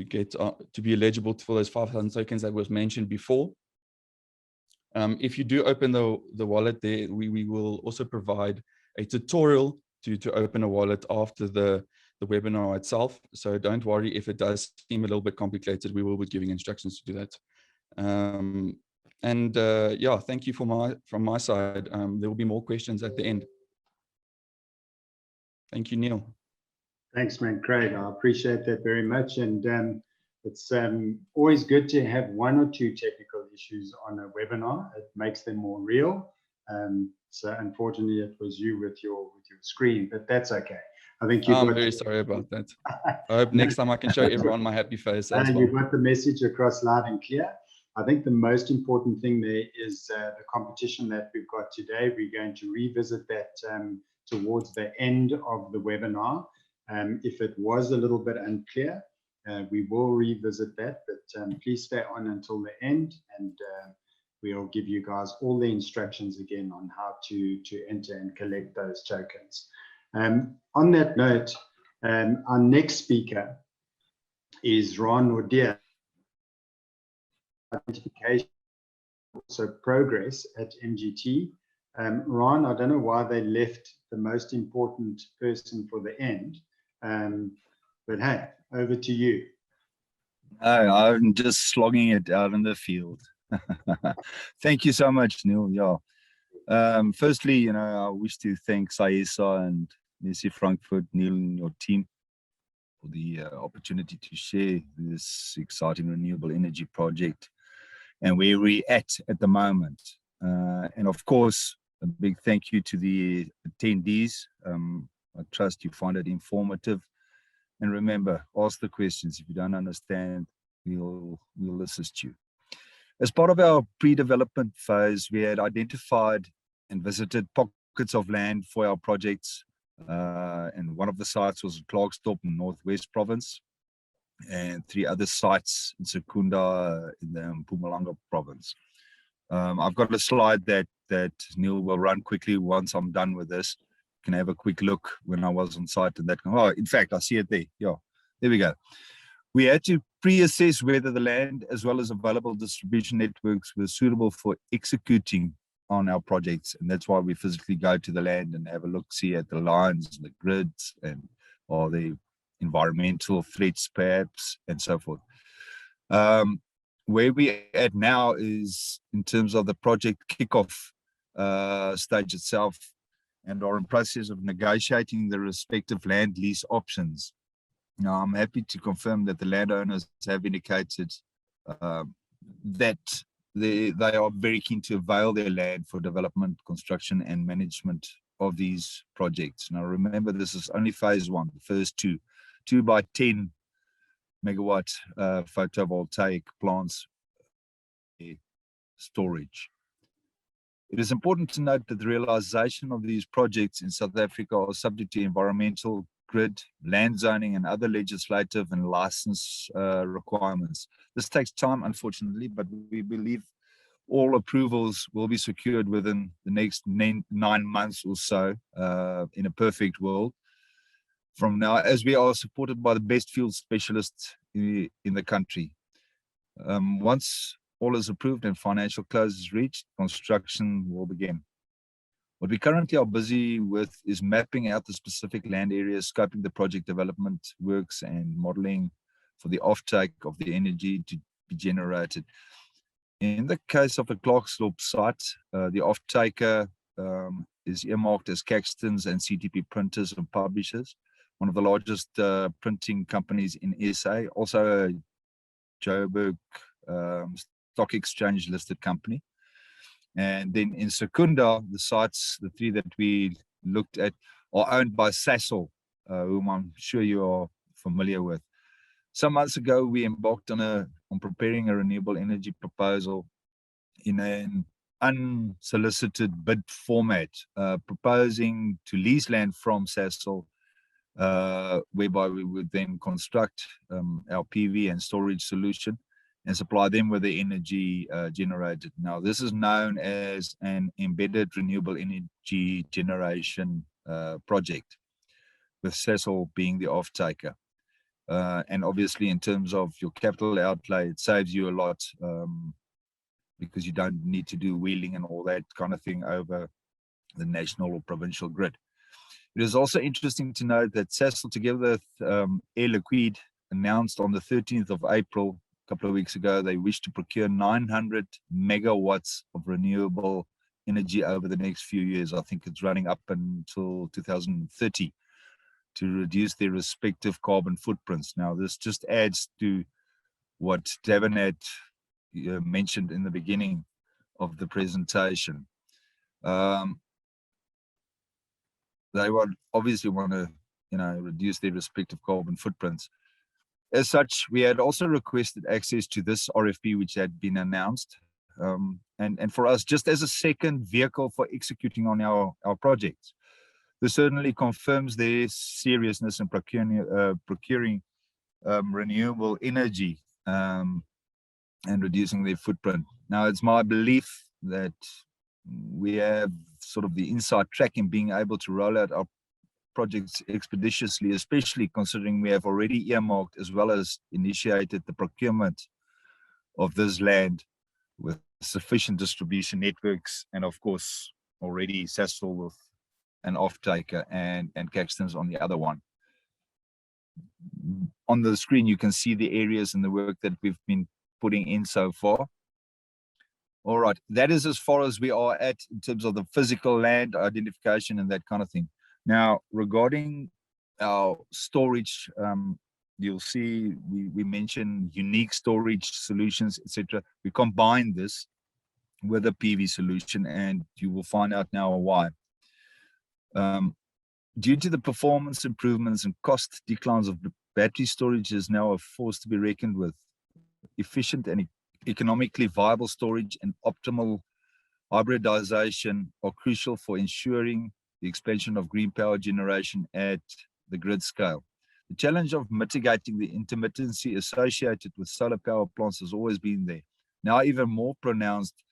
get to be eligible for those 5,000 tokens that was mentioned before. If you do open the wallet there, we will also provide a tutorial to open a wallet after the webinar itself. So don't worry if it does seem a little bit complicated. We will be giving instructions to do that. Yeah, thank you from my side. There will be more questions at the end. Thank you, Neil. Thanks, man, Craig. I appreciate that very much. And it's always good to have 1 or 2 technical issues on a webinar. It makes them more real. So unfortunately, it was you with your screen, but that's okay. I think I'm very sorry about that. I hope next time I can show everyone my happy face as well. You got the message across loud and clear. I think the most important thing there is the competition that we've got today. We're going to revisit that towards the end of the webinar. If it was a little bit unclear, we will revisit that, but please stay on until the end, and we'll give you guys all the instructions again on how to enter and collect those tokens. On that note, our next speaker is Ron Ordeer. Identification, also progress at MGT. Ron, I don't know why they left the most important person for the end, but hey, over to you. I'm just slogging it out in the field. Thank you so much, Neil. Yeah. Firstly, I wish to thank Saisa and Messi Frankfurt, Neil, and your team for the opportunity to share this exciting renewable energy project and where we're at the moment. And of course, a big thank you to the attendees. I trust you find it informative. And remember, ask the questions. If you don't understand, we'll assist you. As part of our pre-development phase, we had identified and visited pockets of land for our projects. And one of the sites was Klerksdorp in Northwest Province, and 3 other sites in Secunda in the Mpumalanga Province. I've got a slide that Neil will run quickly once I'm done with this. You can have a quick look when I was on site and that. Oh, in fact, I see it there. Yeah, there we go. We had to pre-assess whether the land as well as available distribution networks were suitable for executing on our projects. And that's why we physically go to the land and have a look, see at the lines, the grids, and all the environmental threats perhaps, and so forth. Where we at now is in terms of the project kickoff stage itself, and are in process of negotiating the respective land lease options. Now, I'm happy to confirm that the landowners have indicated that they are very keen to avail their land for development, construction, and management of these projects. Now, remember, this is only phase 1, the first 2 by 10 megawatt photovoltaic plants storage. It is important to note that the realization of these projects in South Africa are subject to environmental grid, land zoning, and other legislative and license requirements. This takes time, unfortunately, but we believe all approvals will be secured within the next 9 months or so, in a perfect world from now, as we are supported by the best field specialists in the country. Once all is approved and financial close is reached, construction will begin. What we currently are busy with is mapping out the specific land areas, scoping the project development works, and modeling for the offtake of the energy to be generated. In the case of the Clarksdorp site, the off-taker is earmarked as Caxton's and CTP printers and publishers, one of the largest printing companies in SA, also a Joburg Stock Exchange listed company. And then in Secunda, the sites, the three that we looked at, are owned by Sasol, whom I'm sure you are familiar with. Some months ago, we embarked on preparing a renewable energy proposal in an unsolicited bid format, proposing to lease land from Sasol, whereby we would then construct our PV and storage solution and supply them with the energy generated. Now, this is known as an embedded renewable energy generation project, with Sasol being the off-taker. And obviously, in terms of your capital outlay, it saves you a lot, because you don't need to do wheeling and all that kind of thing over the national or provincial grid. It is also interesting to note that Sasol, together with Air Liquide, announced on the 13th of April, a couple of weeks ago, they wish to procure 900 megawatts of renewable energy over the next few years. I think it's running up until 2030. To reduce their respective carbon footprints. Now, this just adds to what Devin had mentioned in the beginning of the presentation. They would obviously want to, reduce their respective carbon footprints. As such, we had also requested access to this RFP, which had been announced, and for us, just as a second vehicle for executing on our projects. This certainly confirms their seriousness in procuring renewable energy and reducing their footprint. Now, it's my belief that we have sort of the inside track in being able to roll out our projects expeditiously, especially considering we have already earmarked as well as initiated the procurement of this land with sufficient distribution networks, and of course, already Sasol with an off-taker and Caxton's on the other one. On the screen, you can see the areas and the work that we've been putting in so far. All right, that is as far as we are at in terms of the physical land identification and that kind of thing. Now, regarding our storage, you'll see we mentioned unique storage solutions, etc. We combine this with a PV solution, and you will find out now why. Due to the performance improvements and cost declines of battery storage is now a force to be reckoned with. Efficient and economically viable storage and optimal hybridization are crucial for ensuring the expansion of green power generation at the grid scale. The challenge of mitigating the intermittency associated with solar power plants has always been there, now even more pronounced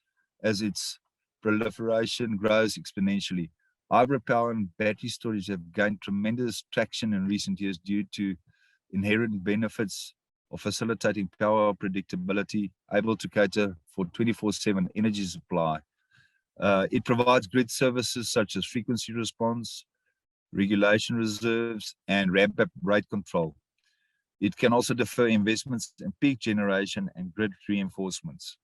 as its proliferation grows exponentially. Hybrid power and battery storage have gained tremendous traction in recent years due to inherent benefits of facilitating power predictability, able to cater for 24/7 energy supply. It provides grid services such as frequency response, regulation reserves, and ramp-up rate control. It can also defer investments in peak generation and grid reinforcements.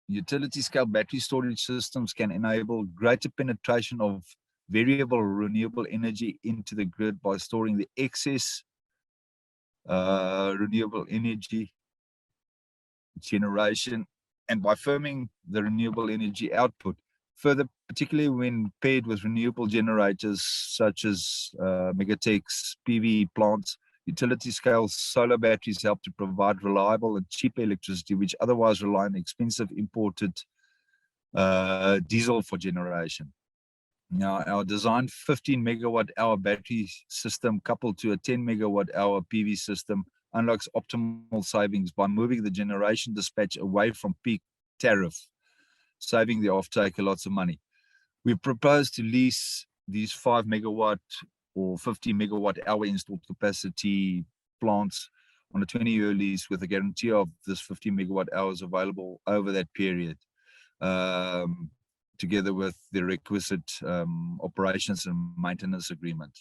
Utility-scale battery storage systems can enable greater penetration of variable renewable energy into the grid by storing the excess renewable energy generation and by firming the renewable energy output. Further, particularly when paired with renewable generators such as Megatek's PV plants, utility-scale solar batteries help to provide reliable and cheap electricity, which otherwise rely on expensive imported diesel for generation. Now, our designed 15 megawatt hour battery system coupled to a 10 megawatt hour PV system unlocks optimal savings by moving the generation dispatch away from peak tariff, saving the off-taker lots of money. We propose to lease these 5 megawatt or 50 megawatt hour installed capacity plants on a 20-year lease with a guarantee of this 50 megawatt hours available over that period, together with the requisite operations and maintenance agreement.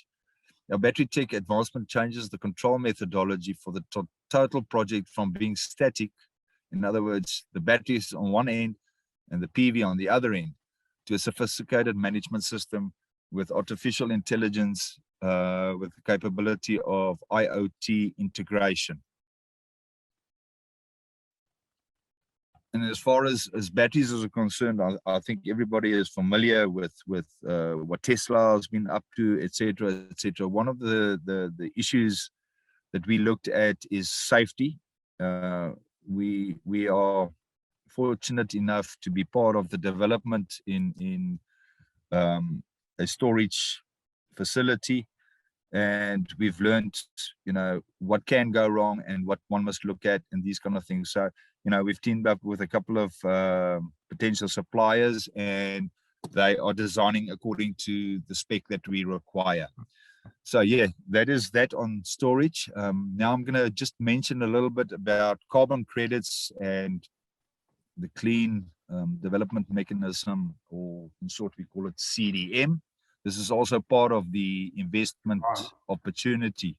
Our battery tech advancement changes the control methodology for the total project from being static, in other words, the batteries on one end and the PV on the other end, to a sophisticated management system with artificial intelligence, with the capability of IoT integration. And as far as batteries are concerned, I think everybody is familiar with what Tesla has been up to, etc., etc. One of the issues that we looked at is safety. We are fortunate enough to be part of the development in a storage facility, and we've learned, what can go wrong and what one must look at and these kind of things. So, we've teamed up with a couple of potential suppliers, and they are designing according to the spec that we require. So yeah, that is that on storage. Now I'm going to just mention a little bit about carbon credits and the clean development mechanism, or in short, we call it CDM. This is also part of the investment opportunity.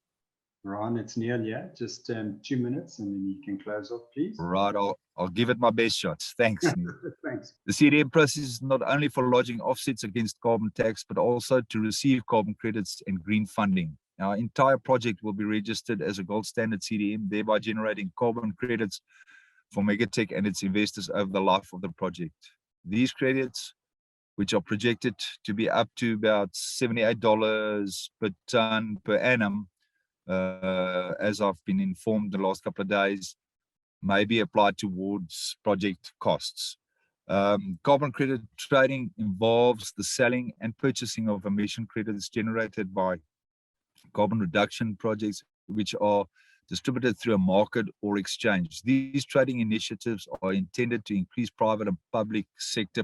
Ron, it's Neil here. Just 2 minutes and then you can close off, please. Right, I'll give it my best shots. Thanks, Neil. Thanks. The CDM process is not only for lodging offsets against carbon tax, but also to receive carbon credits and green funding. Our entire project will be registered as a gold standard CDM, thereby generating carbon credits for Megatech and its investors over the life of the project. These credits, which are projected to be up to about $78 per ton per annum, as I've been informed the last couple of days, may be applied towards project costs. Carbon credit trading involves the selling and purchasing of emission credits generated by carbon reduction projects, which are distributed through a market or exchange. These trading initiatives are intended to increase private and public sector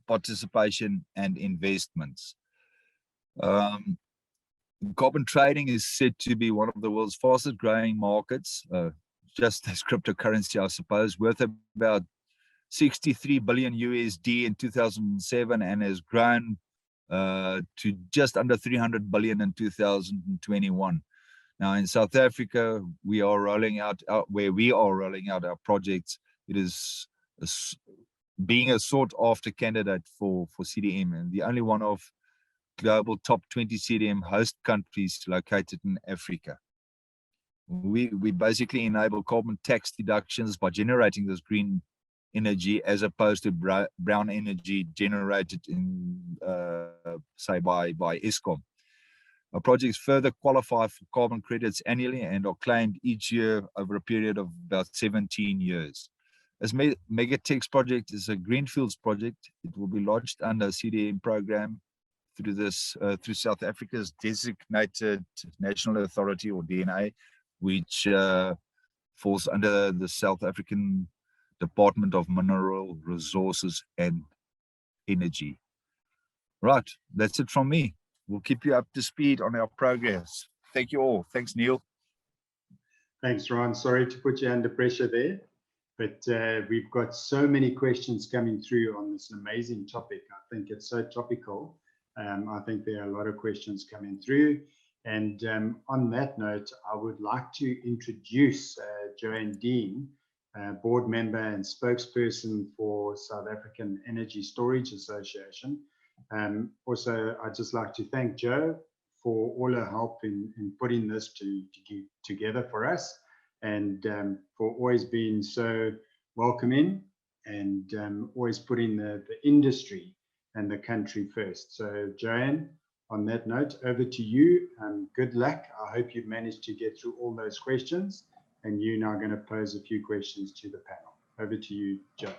participation and investments. Carbon trading is said to be one of the world's fastest growing markets, just as cryptocurrency, I suppose, worth about 63 billion USD in 2007 and has grown to just under 300 billion in 2021. Now in South Africa, we are rolling out our projects. It is being a sought after candidate for CDM, and the only one of global top 20 CDM host countries located in Africa. We basically enable carbon tax deductions by generating this green energy as opposed to brown energy generated in, say, by Eskom. Our projects further qualify for carbon credits annually and are claimed each year over a period of about 17 years. As Megatech's project is a greenfields project, it will be lodged under a CDM program through South Africa's designated national authority, or DNA, which falls under the South African Department of Mineral Resources and Energy. Right, that's it from me. We'll keep you up to speed on our progress. Thank you all. Thanks, Neil. Thanks, Ron. Sorry to put you under pressure there, but we've got so many questions coming through on this amazing topic. I think it's so topical. I think there are a lot of questions coming through. And on that note, I would like to introduce Joanne Dean, board member and spokesperson for South African Energy Storage Association. Also, I'd just like to thank Jo for all her help in putting this together for us, and for always being so welcoming and always putting the industry and the country first. So Joanne, on that note, over to you. Good luck. I hope you've managed to get through all those questions, and you're now going to pose a few questions to the panel. Over to you, Jo.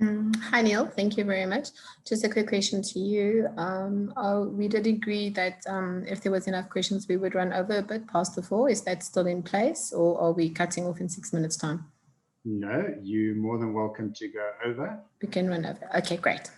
Hi, Neil. Thank you very much. Just a quick question to you. We did agree that if there was enough questions, we would run over a bit past the 4. Is that still in place, or are we cutting off in 6 minutes' time? No, you're more than welcome to go over. We can run over. Okay, great.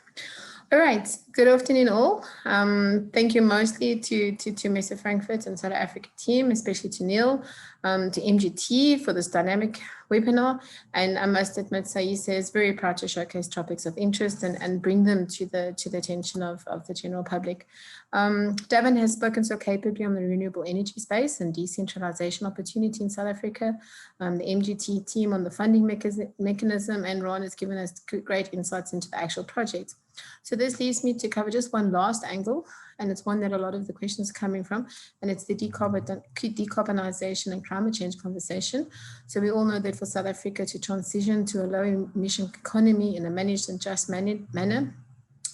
All right. Good afternoon, all. Thank you mostly to Mesa Frankfurt and South Africa team, especially to Neil, to MGT for this dynamic webinar. And I must admit, Saisa is very proud to showcase topics of interest and bring them to the attention of the general public. Davin has spoken so capably on the renewable energy space and decentralization opportunity in South Africa. The MGT team on the funding mechanism, and Ron has given us great insights into the actual project. So this leaves me to cover just one last angle, and it's one that a lot of the questions are coming from, and it's the decarbonization and climate change conversation. So we all know that for South Africa to transition to a low emission economy in a managed and just manner,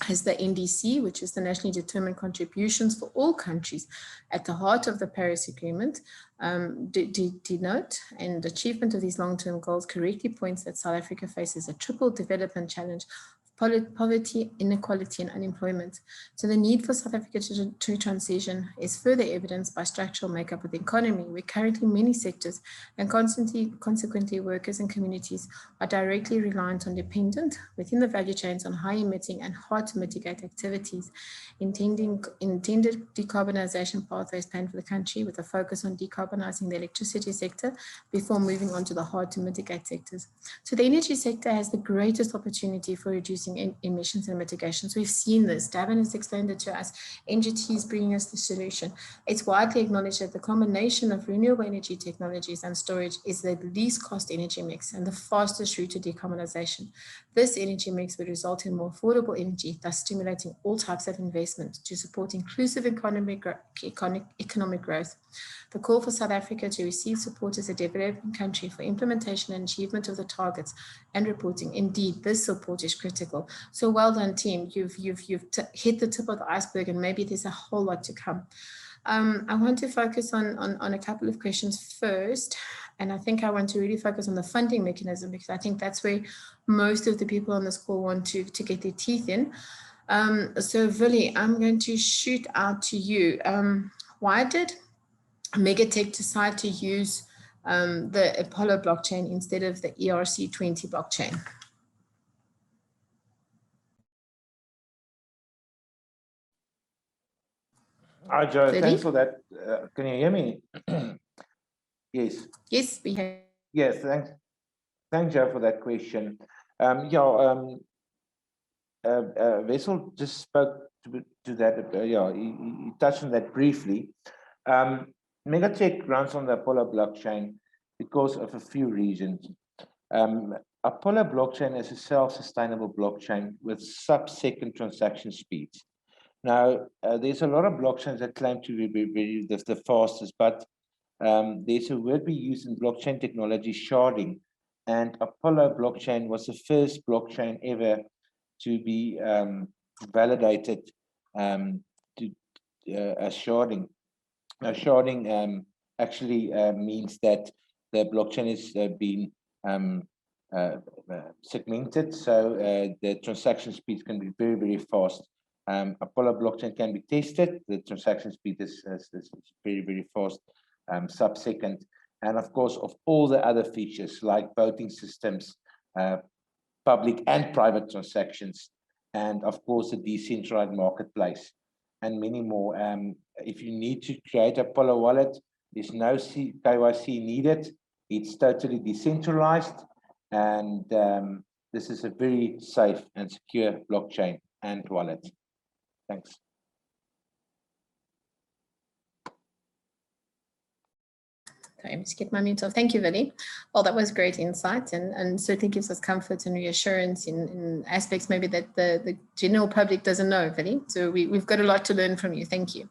has the NDC, which is the nationally determined contributions for all countries at the heart of the Paris Agreement, denote, and achievement of these long-term goals correctly points that South Africa faces a triple development challenge: poverty, inequality, and unemployment. So the need for South Africa to transition is further evidenced by structural makeup of the economy, where currently many sectors and consequently workers and communities are directly reliant on dependent within the value chains on high emitting and hard to mitigate activities. Intended decarbonization pathways planned for the country with a focus on decarbonizing the electricity sector before moving on to the hard to mitigate sectors. So the energy sector has the greatest opportunity for reducing emissions and mitigations. We've seen this. Davin has explained it to us. MGT is bringing us the solution. It's widely acknowledged that the combination of renewable energy technologies and storage is the least cost energy mix and the fastest route to decarbonization. This energy mix would result in more affordable energy, thus stimulating all types of investment to support inclusive economic growth. The call for South Africa to receive support as a developing country for implementation and achievement of the targets and reporting. Indeed, this support is critical. So well done, team. You've hit the tip of the iceberg, and maybe there's a whole lot to come. I want to focus on a couple of questions first, and I think I want to really focus on the funding mechanism, because I think that's where most of the people on this call want to get their teeth in. So Vili, I'm going to shoot out to you. Why did Megatech decide to use the Apollo blockchain instead of the ERC20 blockchain? Hi, Joe. Thanks for that. Can you hear me? Yes. Yes, we have. Yes, thanks, Joe, for that question. Wessel just spoke to that. He touched on that briefly. Megatech runs on the Apollo blockchain because of a few reasons. Apollo blockchain is a self-sustainable blockchain with sub-second transaction speeds. Now, there's a lot of blockchains that claim to be the fastest, but there's a word we use in blockchain technology, sharding, and Apollo blockchain was the first blockchain ever to be validated as sharding. Now, sharding actually means that the blockchain is being segmented, so the transaction speeds can be very, very fast. Apollo blockchain can be tested. The transaction speed is very, very fast, sub-second. And of course, of all the other features like voting systems, public and private transactions, and of course, the decentralized marketplace, and many more. If you need to create a Apollo wallet, there's no KYC needed. It's totally decentralized. And this is a very safe and secure blockchain and wallet. Thanks. Sorry, I'm just get my mute off. Thank you, Vili. Well, that was great insight, and certainly gives us comfort and reassurance in aspects maybe that the general public doesn't know, Vili. So we've got a lot to learn from you. Thank you.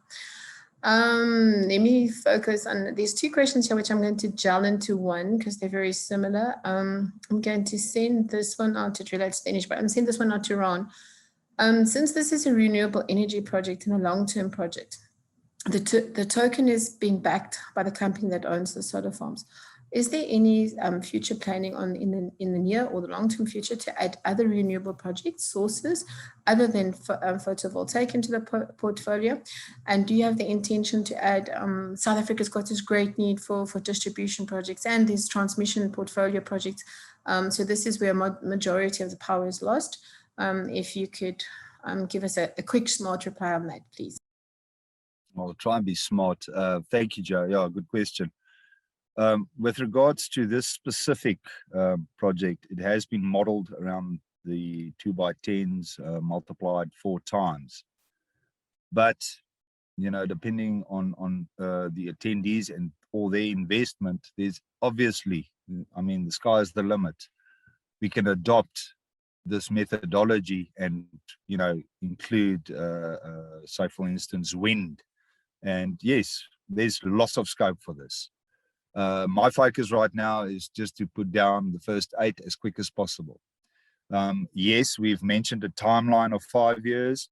Let me focus on these two questions here, which I'm going to gel into one because they're very similar. I'm going to send this one out. It relates to energy, but I'm sending this one out to Ron. Since this is a renewable energy project and a long-term project, the token is being backed by the company that owns the solar farms. Is there any future planning in the near or the long-term future to add other renewable project sources other than photovoltaic into the portfolio? And do you have the intention to add, South Africa's got this great need for distribution projects and these transmission portfolio projects. So this is where majority of the power is lost. If you could give us a quick, smart reply on that, please. I'll try and be smart. Thank you, Joe. Yeah, good question. With regards to this specific project, it has been modeled around the 2x10s multiplied 4 times. But, you know, depending on the attendees and all their investment, there's obviously, I mean, the sky is the limit. We can adopt this methodology and, you know, include, say, for instance, wind. And yes, there's lots of scope for this. My focus right now is just to put down the first 8 as quick as possible. Yes, we've mentioned a timeline of 5 years.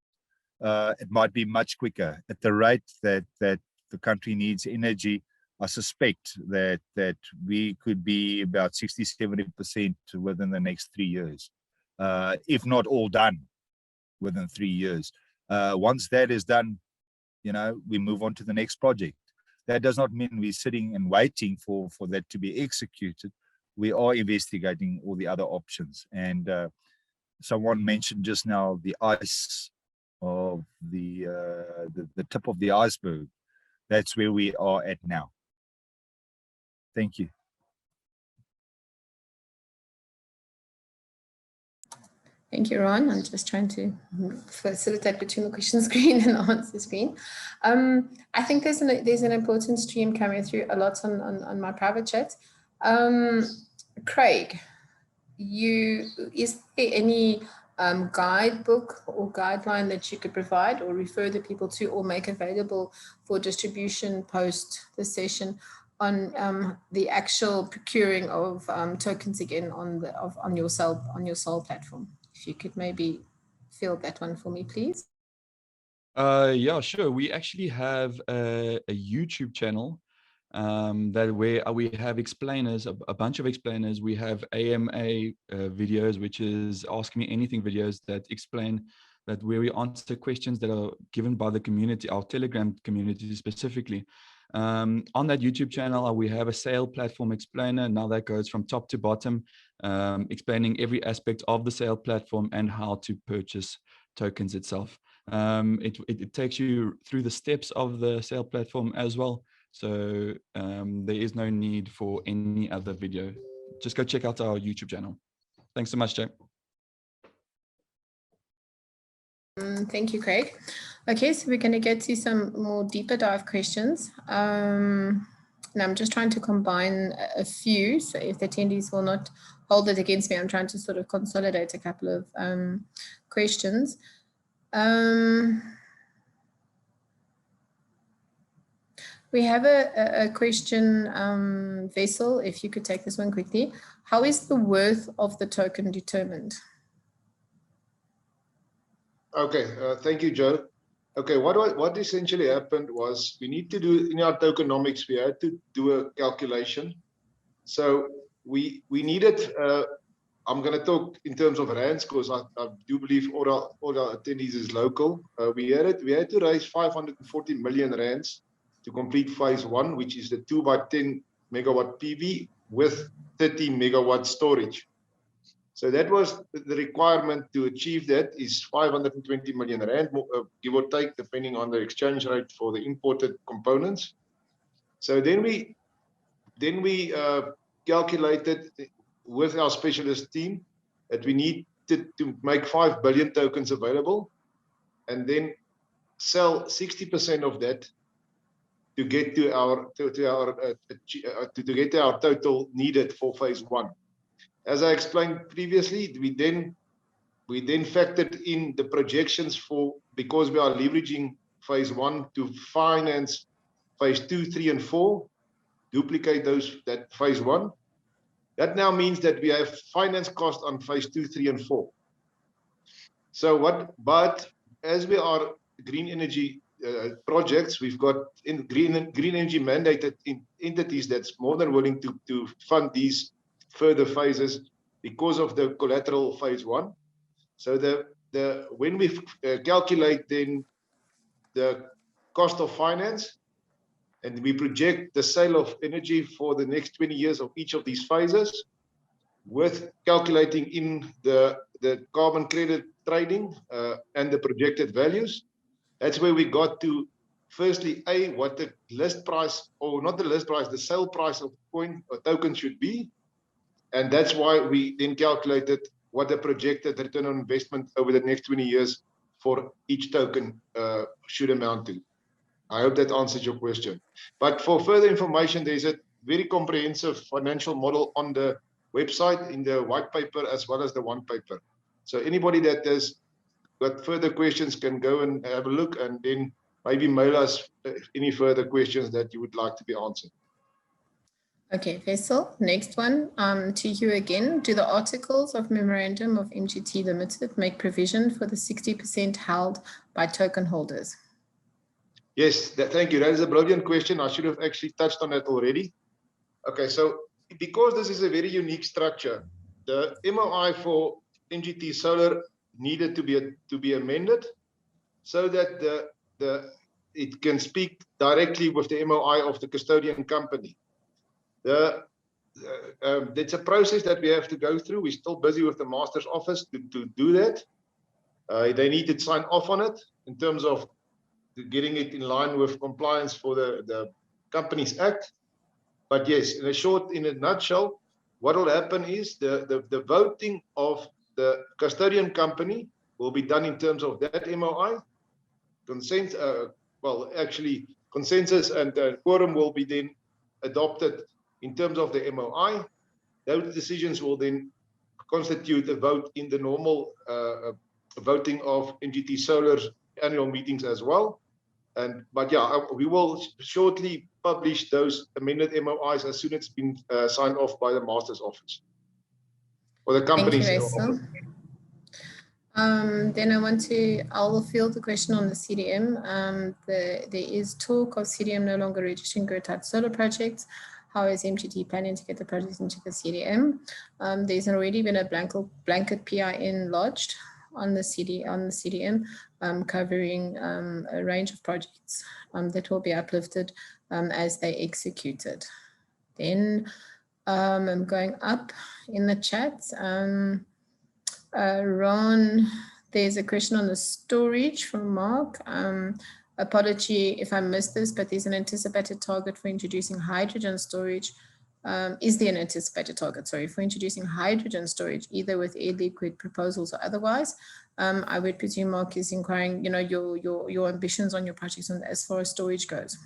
It might be much quicker. At the rate that the country needs energy, I suspect that we could be about 60–70% within the next 3 years, if not all done within 3 years. Once that is done, you know, we move on to the next project. That does not mean we're sitting and waiting for that to be executed. We are investigating all the other options. And someone mentioned just now the ice of the tip of the iceberg. That's where we are at now. Thank you. Thank you, Ron. I'm just trying to facilitate between the question screen and the answer screen. I think there's an important stream coming through a lot on my private chat. Craig, is there any guidebook or guideline that you could provide or refer the people to or make available for distribution post the session on the actual procuring of tokens again on your Sol platform? If you could maybe fill that one for me, please. Yeah, sure. We actually have a YouTube channel that where we have explainers, a bunch of explainers. We have AMA videos, which is Ask Me Anything videos that explain that where we answer questions that are given by the community, our Telegram community specifically. On that YouTube channel, we have a sale platform explainer. Now that goes from top to bottom, explaining every aspect of the sale platform and how to purchase tokens itself. It takes you through the steps of the sale platform as well. So there is no need for any other video. Just go check out our YouTube channel. Thanks so much, Jay. Thank you, Craig. Okay, so we're going to get to some more deeper dive questions. And I'm just trying to combine a few. So if the attendees will not hold it against me, I'm trying to sort of consolidate a couple of questions. We have a question, Vessel, if you could take this one quickly. How is the worth of the token determined? Okay, thank you, Joe. Okay, what essentially happened was we need to do, in our tokenomics, we had to do a calculation. So we needed, I'm going to talk in terms of rands because I do believe all our attendees is local. We had to raise 540 million rands to complete phase 1, which is the 2x10 megawatt PV with 30 megawatt storage. So that was the requirement to achieve that is 520 million rand, give or take, depending on the exchange rate for the imported components. So then we calculated with our specialist team that we needed to make 5 billion tokens available and then sell 60% of that to get to our total needed for phase 1. As I explained previously, we then factored in the projections for, because we are leveraging phase 1 to finance phase 2, 3, and 4, duplicate that phase 1. That now means that we have finance cost on phase 2, 3, and 4. So but as we are green energy projects. We've got in green energy mandated entities that's more than willing to fund these further phases because of the collateral phase 1. So when we calculate then the cost of finance, and we project the sale of energy for the next 20 years of each of these phases, with calculating in the carbon credit trading and the projected values, that's where we got to, firstly, what the list price, or not the list price, the sale price of coin or token should be. And that's why we then calculated what the projected return on investment over the next 20 years for each token should amount to. I hope that answers your question. But for further information, there's a very comprehensive financial model on the website in the white paper as well as the one paper. So anybody that has got further questions can go and have a look, and then maybe mail us any further questions that you would like to be answered. Okay, Faisal, next one to you again. Do the articles of Memorandum of MGT Limited make provision for the 60% held by token holders? Yes, thank you. That is a brilliant question. I should have actually touched on that already. Okay, so because this is a very unique structure, the MOI for MGT Solar needed to be amended so that it can speak directly with the MOI of the custodian company. It's a process that we have to go through. We're still busy with the master's office to do that. They need to sign off on it in terms of getting it in line with compliance for the Companies Act. But yes, in a nutshell, what will happen is the voting of the custodian company will be done in terms of that MOI. Consensus and quorum will be then adopted in terms of the MOI. Those decisions will then constitute a vote in the normal voting of MGT Solar's annual meetings as well. But yeah, we will shortly publish those amended MOIs as soon as it's been signed off by the master's office or the company's office. Then I'll field the question on the CDM. There is talk of CDM no longer registering grid-type solar projects. How is MGT planning to get the projects into the CDM? There's already been a blanket PIN lodged on the CDM, covering a range of projects that will be uplifted as they executed. Then I'm going up in the chat. Ron, there's a question on the storage from Mark. Apology if I missed this, but there's an anticipated target for introducing hydrogen storage. Is there an anticipated target, sorry, for introducing hydrogen storage, either with air liquid proposals or otherwise? I would presume Mark is inquiring, your ambitions on your projects as far as storage goes.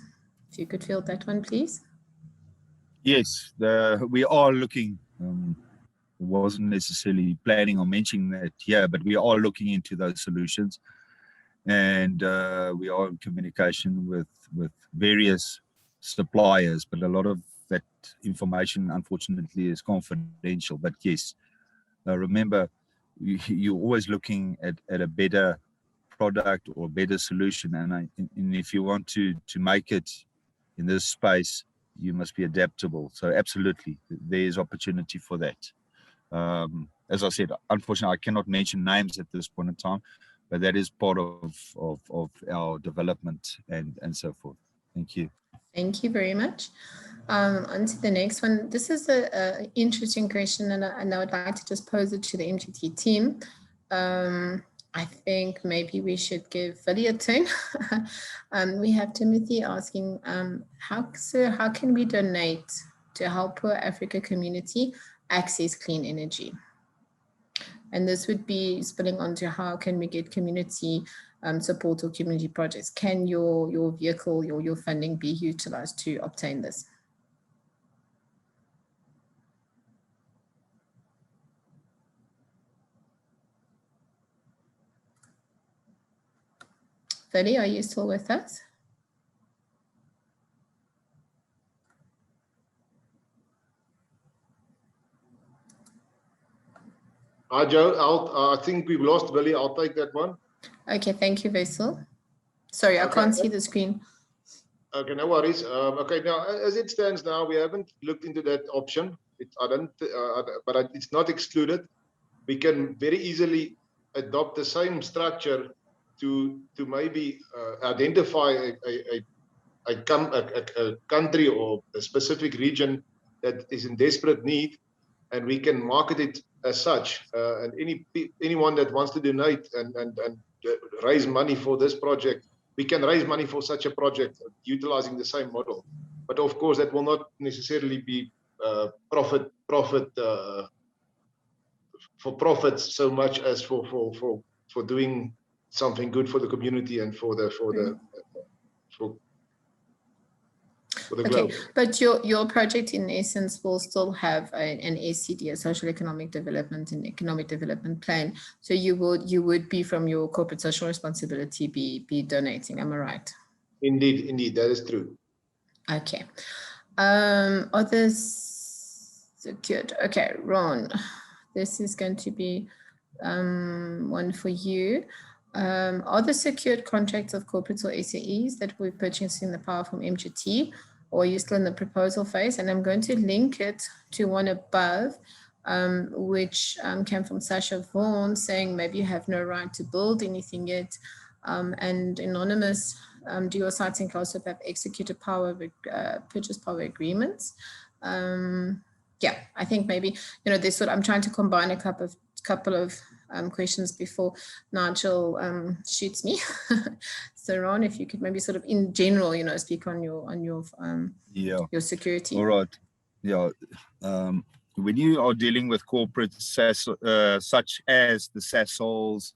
If you could field that one, please. Yes, we are looking. Wasn't necessarily planning on mentioning that here, but we are looking into those solutions, and we are in communication with various suppliers, but a lot of that information unfortunately is confidential. But yes, remember, you're always looking at a better product or better solution, and if you want to make it in this space, you must be adaptable. So absolutely, there is opportunity for that. As I said, unfortunately, I cannot mention names at this point in time, but that is part of our development and so forth. Thank you. Thank you very much. On to the next one. This is an interesting question, and I would like to just pose it to the MGT team. I think maybe we should give Vali a turn. We have Timothy asking, how can we donate to help poor Africa community access clean energy? And this would be spilling onto how can we get community support or community projects? Can your vehicle, your funding be utilized to obtain this? Vali, are you still with us? Hi, Joe. I think we've lost Vali. I'll take that one. Okay, thank you, Faisal. Sorry, I Okay. can't see the screen. Okay, no worries. Okay, now as it stands now, we haven't looked into that option. But it's not excluded. We can very easily adopt the same structure to maybe identify a country or a specific region that is in desperate need, and we can market it as such. And anyone that wants to donate and raise money for this project, we can raise money for such a project utilizing the same model. But of course, that will not necessarily be profit for profits so much as for doing something good for the community and for the globe. Okay, but your project in essence will still have an SCD, a social economic development and economic development plan. So you would be from your corporate social responsibility be donating. Am I right? Indeed, that is true. Okay. Others secured. Okay, Ron, this is going to be one for you. Are the secured contracts of corporates or SAEs that we're purchasing the power from MGT, or are you still in the proposal phase? And I'm going to link it to one above, which came from Sasha Vaughan saying maybe you have no right to build anything yet. And Anonymous, do your sites in Kausop have executed purchase power agreements? Yeah, I think maybe, this sort. I'm trying to combine a couple of questions before Nigel shoots me. So Ron, if you could maybe sort of in general, speak on your security. All right. Yeah. When you are dealing with corporates such as the Sasols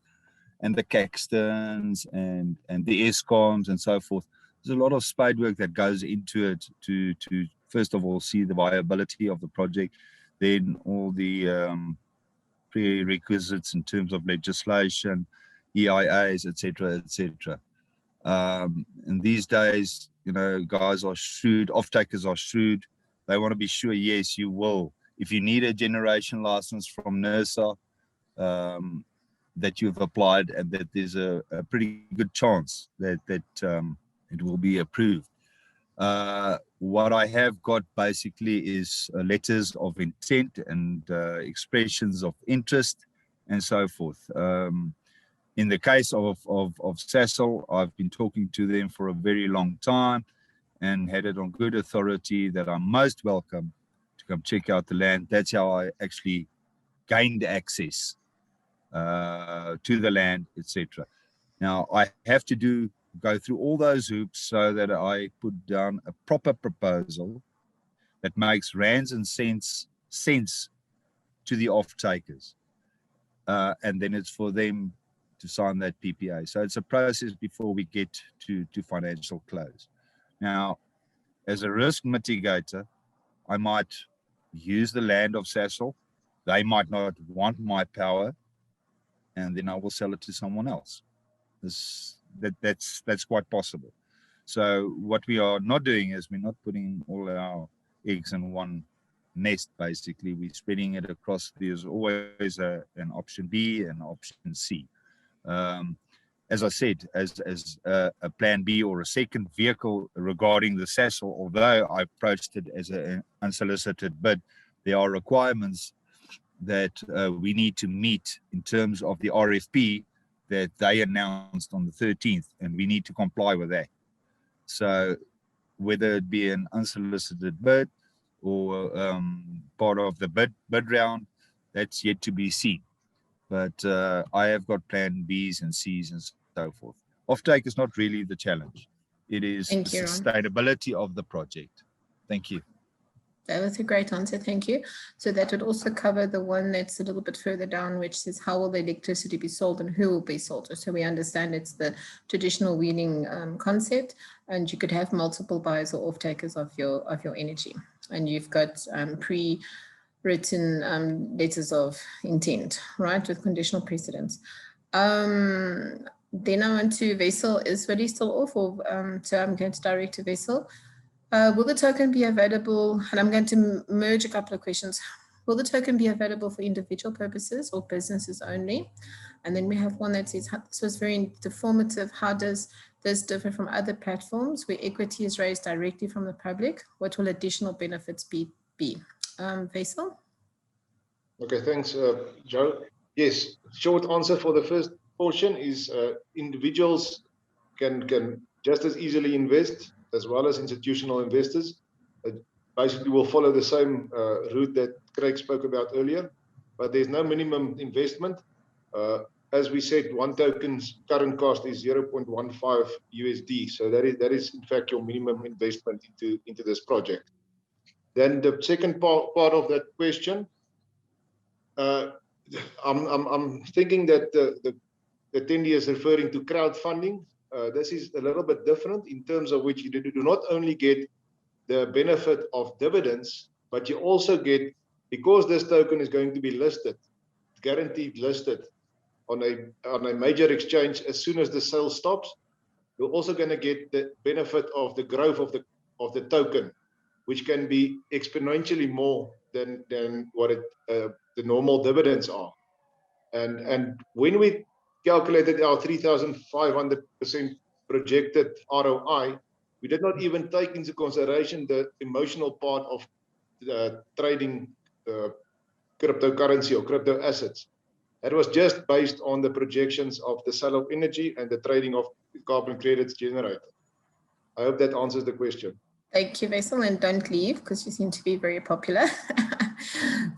and the Caxtons and the Escoms and so forth, there's a lot of spade work that goes into it to first of all see the viability of the project, then all the prerequisites in terms of legislation, EIAs, etc., etc. And these days, guys are shrewd, off-takers are shrewd. They want to be sure, yes, you will. If you need a generation license from NERSA, that you've applied and that there's a pretty good chance that it will be approved. What I have got basically is letters of intent and expressions of interest and so forth. In the case of Sasol, I've been talking to them for a very long time and had it on good authority that I'm most welcome to come check out the land. That's how I actually gained access to the land, etc. Now, I have to go through all those hoops so that I put down a proper proposal that makes rands and sense to the off-takers. And then it's for them to sign that PPA. So it's a process before we get to financial close. Now, as a risk mitigator, I might use the land of Sasol. They might not want my power, and then I will sell it to someone else. That's quite possible. So what we are not doing is we're not putting all our eggs in one nest. Basically, we're spreading it across. There's always an option B and option C. As I said, as a plan B or a second vehicle regarding the Sasol, although I approached it as an unsolicited bid, there are requirements that we need to meet in terms of the RFP that they announced on the 13th, and we need to comply with that. So whether it be an unsolicited bid or part of the bid round, that's yet to be seen. But I have got plan Bs and Cs and so forth. Offtake is not really the challenge. It is the sustainability of the project. Thank you. That was a great answer. Thank you. So that would also cover the one that's a little bit further down, which says how will the electricity be sold and who will be sold? So we understand it's the traditional wheeling concept, and you could have multiple buyers or off-takers of your energy. And you've got pre-written letters of intent, right, with conditional precedents. Then I went to Vessel. Is Willie still off? Or, so I'm going to direct to Vessel. Will the token be available? And I'm going to merge a couple of questions. Will the token be available for individual purposes or businesses only? And then we have one that says, so it's very informative. How does this differ from other platforms where equity is raised directly from the public? What will additional benefits be? Faisal? Okay, thanks, Joe. Yes, short answer for the first portion is individuals can just as easily invest as well as institutional investors. Basically, will follow the same route that Craig spoke about earlier, but there's no minimum investment. As we said, one token's current cost is 0.15 USD. So that is in fact your minimum investment into this project. Then the second part of that question, I'm thinking that the attendee is referring to crowdfunding. This is a little bit different in terms of which you do not only get the benefit of dividends, but you also get, because this token is going to be listed, guaranteed listed on a major exchange as soon as the sale stops, you're also going to get the benefit of the growth of the token, which can be exponentially more than what the normal dividends are. And when we calculated our 3,500% projected ROI, we did not even take into consideration the emotional part of trading cryptocurrency or crypto assets. That was just based on the projections of the sale of energy and the trading of carbon credits generated. I hope that answers the question. Thank you, Faisal, and don't leave because you seem to be very popular.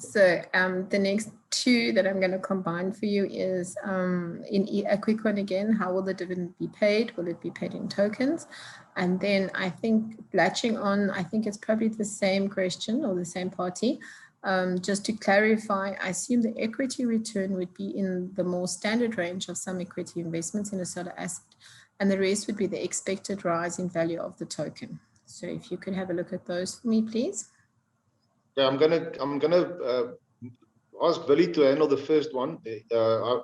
So the next two that I'm going to combine for you is a quick one again. How will the dividend be paid? Will it be paid in tokens? And then I think latching on, I think it's probably the same question or the same party. Just to clarify, I assume the equity return would be in the more standard range of some equity investments in a solar asset, and the rest would be the expected rise in value of the token. So if you could have a look at those for me, please. Yeah, I'm gonna ask Billy to handle the first one.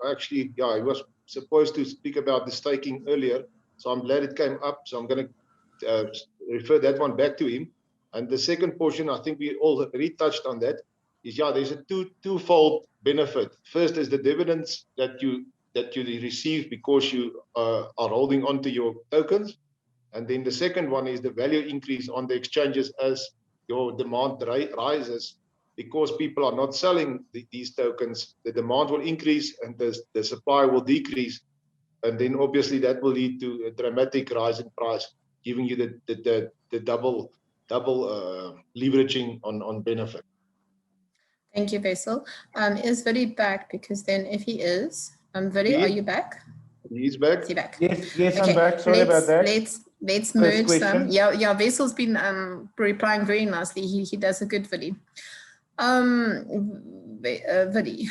Actually, yeah, he was supposed to speak about the staking earlier, so I'm glad it came up. So I'm gonna refer that one back to him. And the second portion, I think we already touched on that, is yeah, there's a twofold benefit. First is the dividends that you receive because you are holding onto your tokens. And then the second one is the value increase on the exchanges as your demand rises, because people are not selling these tokens. The demand will increase and the supply will decrease. And then obviously that will lead to a dramatic rise in price, giving you the double leveraging on benefit. Thank you, Faisal. Is Vidi back? Because then if he is, Vidi, are you back? He's back. Is he back? Yes, okay. I'm back. Sorry about that. Let's merge some. Yeah, Vaisal's been replying very nicely. He does a good Vidi. Vidi.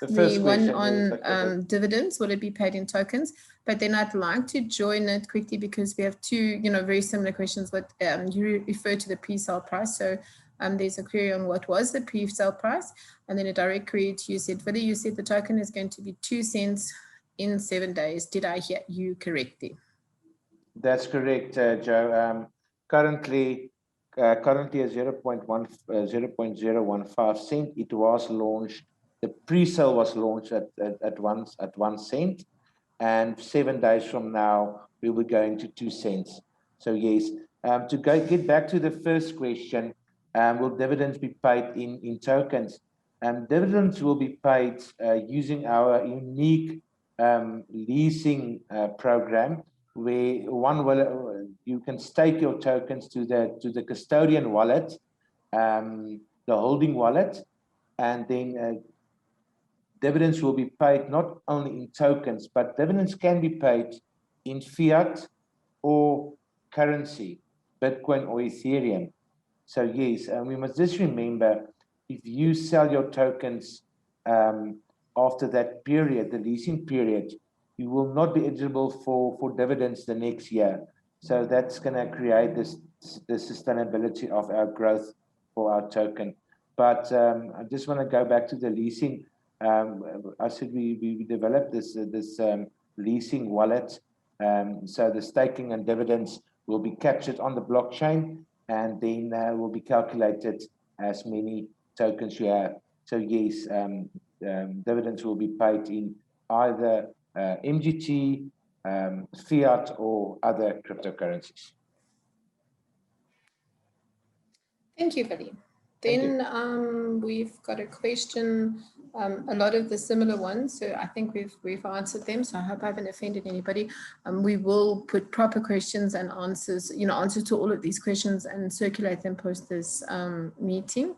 The one on dividends, will it be paid in tokens? But then I'd like to join it quickly because we have two, very similar questions. But you refer to the pre-sale price. So there's a query on what was the pre-sale price, and then a direct query to you said, whether you said the token is going to be 2 cents in 7 days. Did I hear you correctly? That's correct, Joe. Currently at 0.015 cent. It was launched. The pre-sale was launched at 1 cent, and 7 days from now we will be going to 2 cents. So yes, to get back to the first question, will dividends be paid in tokens? Dividends will be paid using our unique leasing program, where you can stake your tokens to the custodian wallet, the holding wallet, and then dividends will be paid not only in tokens, but dividends can be paid in fiat or currency, Bitcoin or Ethereum. So yes, we must just remember, if you sell your tokens after that period, the leasing period, you will not be eligible for dividends the next year. So that's going to create the sustainability of our growth for our token. But I just want to go back to the leasing. I said we developed this leasing wallet. So the staking and dividends will be captured on the blockchain, and then will be calculated as many tokens you have. So yes, dividends will be paid either MGT, fiat, or other cryptocurrencies. Thank you, Billy. Thank you. Then we've got a question, a lot of the similar ones. So I think we've answered them. So I hope I haven't offended anybody. We will put proper questions and answers, answers to all of these questions and circulate them post this meeting.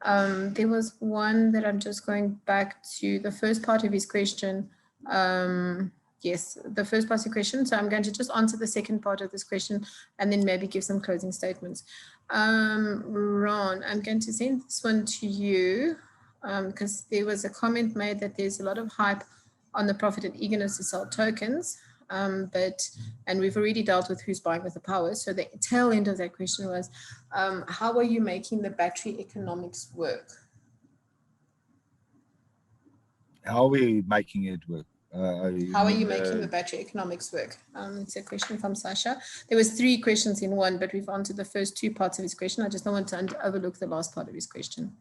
There was one that I'm just going back to the first part of his question. Yes, the first part of the question. So I'm going to just answer the second part of this question and then maybe give some closing statements. Ron, I'm going to send this one to you because there was a comment made that there's a lot of hype on the profit and eagerness to sell tokens, and we've already dealt with who's buying with the power. So the tail end of that question was, how are you making the battery economics work? How are we making it work? How are you making the battery economics work? It's a question from Sasha. There was 3 questions in one, but we've answered the first 2 parts of his question. I just don't want to overlook the last part of his question.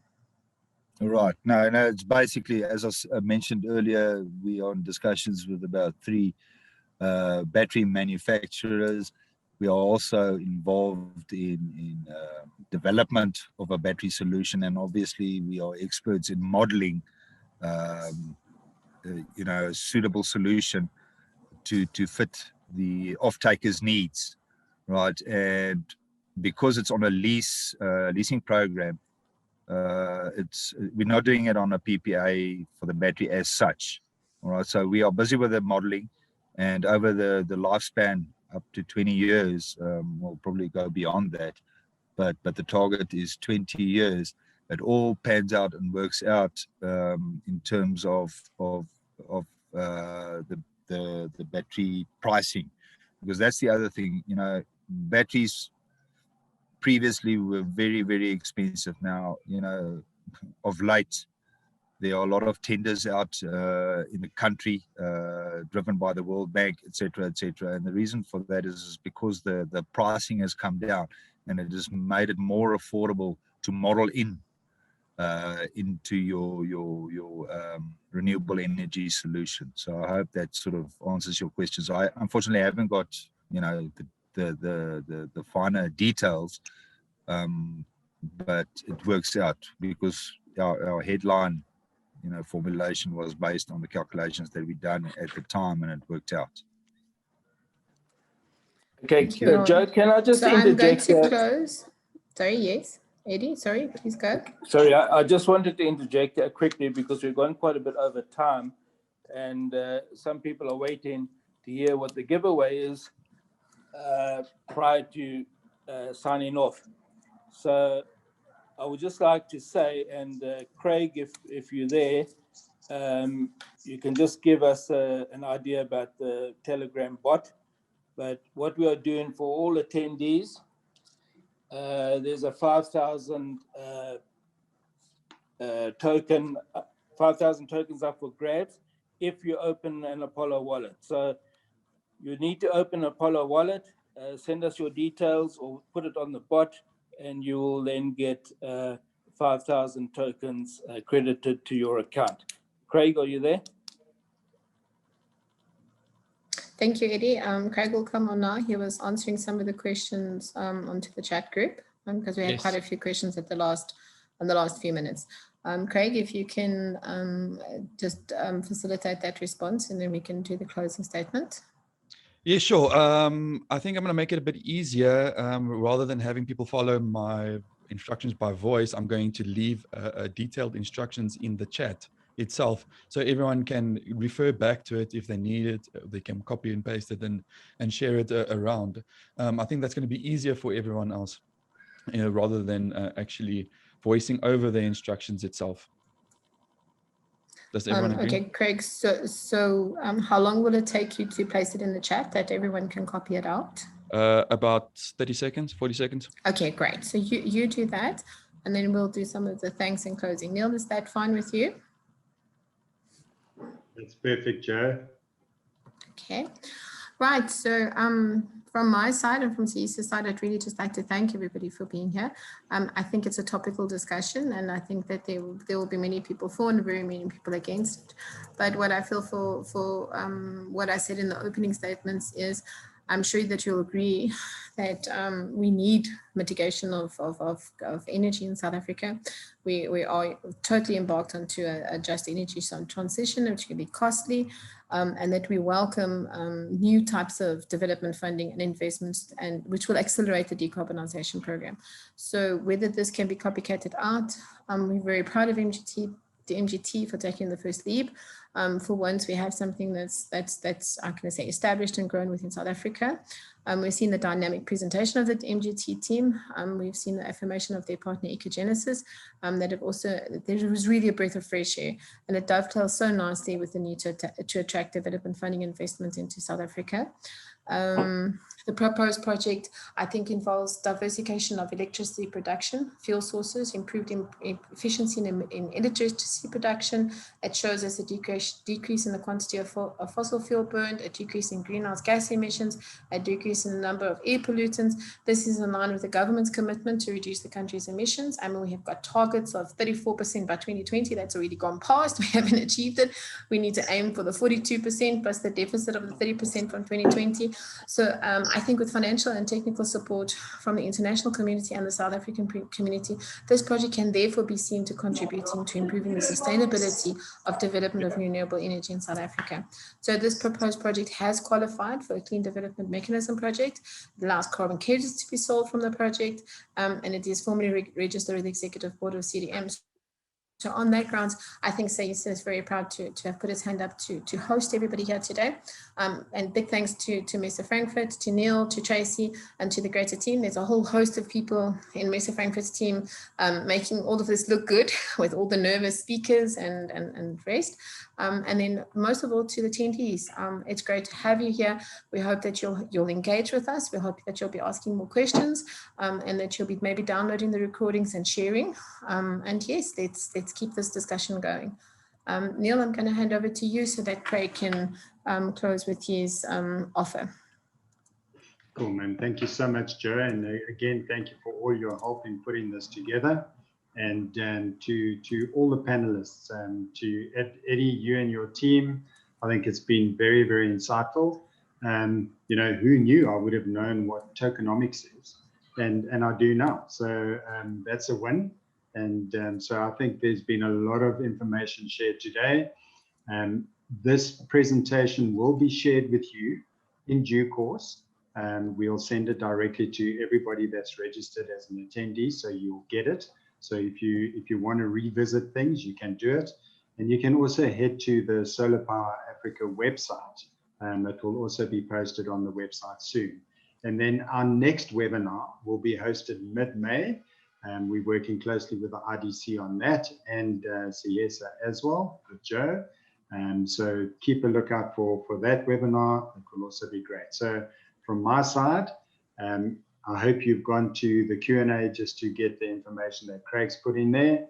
Right. No, it's basically, as I mentioned earlier, we are in discussions with about 3 battery manufacturers. We are also involved in development of a battery solution, and obviously we are experts in modeling a suitable solution to fit the off-taker's needs, right? And because it's on a leasing program, we're not doing it on a PPA for the battery as such. All right, so we are busy with the modeling, and over the lifespan up to 20 years, we'll probably go beyond that, but the target is 20 years. It all pans out and works out in terms of the battery pricing, because that's the other thing. Batteries previously were very, very expensive. Now, of late, there are a lot of tenders out in the country, driven by the World Bank, etc., etc. And the reason for that is because the pricing has come down, and it has made it more affordable to model into your renewable energy solution. So I hope that sort of answers your questions. I unfortunately haven't got the finer details, but it works out because our headline formulation was based on the calculations that we done at the time, and it worked out. Okay, Joe, can I just interject? I'm going to close. Sorry, yes. Eddie, sorry, please go. Sorry, I just wanted to interject quickly because we've gone quite a bit over time, and some people are waiting to hear what the giveaway is prior to signing off. So I would just like to say, and Craig, if you're there, you can just give us an idea about the Telegram bot. But what we are doing for all attendees, there's a 5,000 5,000 tokens up for grabs if you open an Apollo wallet. So you need to open an Apollo wallet, send us your details or put it on the bot, and you will then get 5,000 tokens credited to your account. Craig, are you there? Thank you, Eddie. Craig will come on now. He was answering some of the questions onto the chat group because we had quite a few questions at the last few minutes. Craig, if you can just facilitate that response, and then we can do the closing statement. Yeah, sure. I think I'm going to make it a bit easier. Rather than having people follow my instructions by voice, I'm going to leave detailed instructions in the chat itself, so everyone can refer back to it if they need it. They can copy and paste it and share it around. I think that's going to be easier for everyone else, rather than actually voicing over the instructions itself. Does everyone agree? Okay, Craig, so how long will it take you to place it in the chat that everyone can copy it out? About 30 seconds, 40 seconds. Okay, great. So you do that, and then we'll do some of the thanks and closing. Neil, is that fine with you? That's perfect, Joe. Okay. Right, so from my side and from CESA's side, I'd really just like to thank everybody for being here. I think it's a topical discussion, and I think that there will be many people for and very many people against it. But what I feel for what I said in the opening statements is, I'm sure that you'll agree that we need mitigation of energy in South Africa. We are totally embarked onto a just energy transition, which can be costly, and that we welcome new types of development funding and investments, and which will accelerate the decarbonization program. So whether this can be copycatted out, we're very proud of the MGT for taking the first leap. For once, we have something that's I'm going to say established and grown within South Africa. We've seen the dynamic presentation of the MGT team. We've seen the affirmation of their partner Ecogenesis. That have also, there was really a breath of fresh air, and it dovetails so nicely with the need to attract development funding investment into South Africa. The proposed project, I think, involves diversification of electricity production, fuel sources, improved efficiency in electricity production. It shows us a decrease in the quantity of fossil fuel burned, a decrease in greenhouse gas emissions, a decrease in the number of air pollutants. This is in line with the government's commitment to reduce the country's emissions. I mean, we have got targets of 34% by 2020. That's already gone past. We haven't achieved it. We need to aim for the 42% plus the deficit of the 30% from 2020. So I think with financial and technical support from the international community and the South African community, this project can therefore be seen to contributing to improving the sustainability of development of renewable energy in South Africa. So this proposed project has qualified for a clean development mechanism project. It allows carbon credits to be sold from the project, and it is formally registered with the Executive Board of CDM. So on that grounds, I think CESA is very proud to have put its hand up to host everybody here today. And big thanks to Mr. Frankfurt, to Neil, to Tracy, and to the greater team. There's a whole host of people in Mr. Frankfurt's team making all of this look good with all the nervous speakers and rest. And then most of all to the attendees. It's great to have you here. We hope that you'll engage with us. We hope that you'll be asking more questions and that you'll be maybe downloading the recordings and sharing. And yes, let's keep this discussion going. Neil, I'm going to hand over to you so that Craig can close with his offer. Cool, man. Thank you so much, Joe. And again, thank you for all your help in putting this together. And to all the panelists, to Eddie, you and your team, I think it's been very, very insightful. You know, who knew I would have known what tokenomics is? And I do now. So that's a win. And so I think there's been a lot of information shared today. This presentation will be shared with you in due course. We'll send it directly to everybody that's registered as an attendee, so you'll get it. So if you want to revisit things, you can do it. And you can also head to the Solar Power Africa website. It will also be posted on the website soon. And then our next webinar will be hosted mid-May. We're working closely with the IDC on that, and CESA as well, with Joe. So keep a lookout for that webinar. It will also be great. So from my side, I hope you've gone to the Q&A just to get the information that Craig's put in there.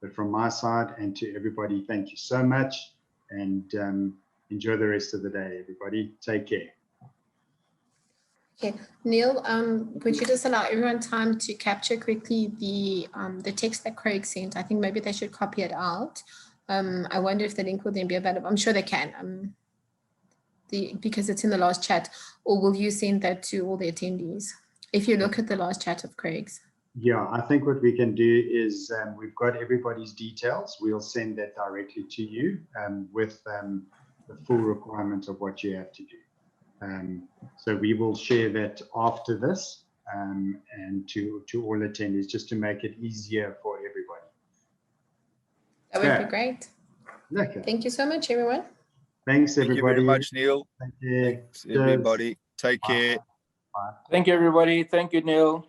But from my side and to everybody, thank you so much, and enjoy the rest of the day, everybody. Take care. Okay, Neil, would you just allow everyone time to capture quickly the text that Craig sent? I think maybe they should copy it out. I wonder if the link will then be available. I'm sure they can, because it's in the last chat. Or will you send that to all the attendees? If you look at the last chat of Craig's. Yeah, I think what we can do is we've got everybody's details. We'll send that directly to you with the full requirement of what you have to do. So we will share that after this and to all attendees, just to make it easier for everybody. That would be great. Okay. Thank you so much, everyone. Thanks, everybody. Thank you very much, Neil. Thank you. Thanks, everybody. Take care. Bye. Thank you, everybody. Thank you, Neil.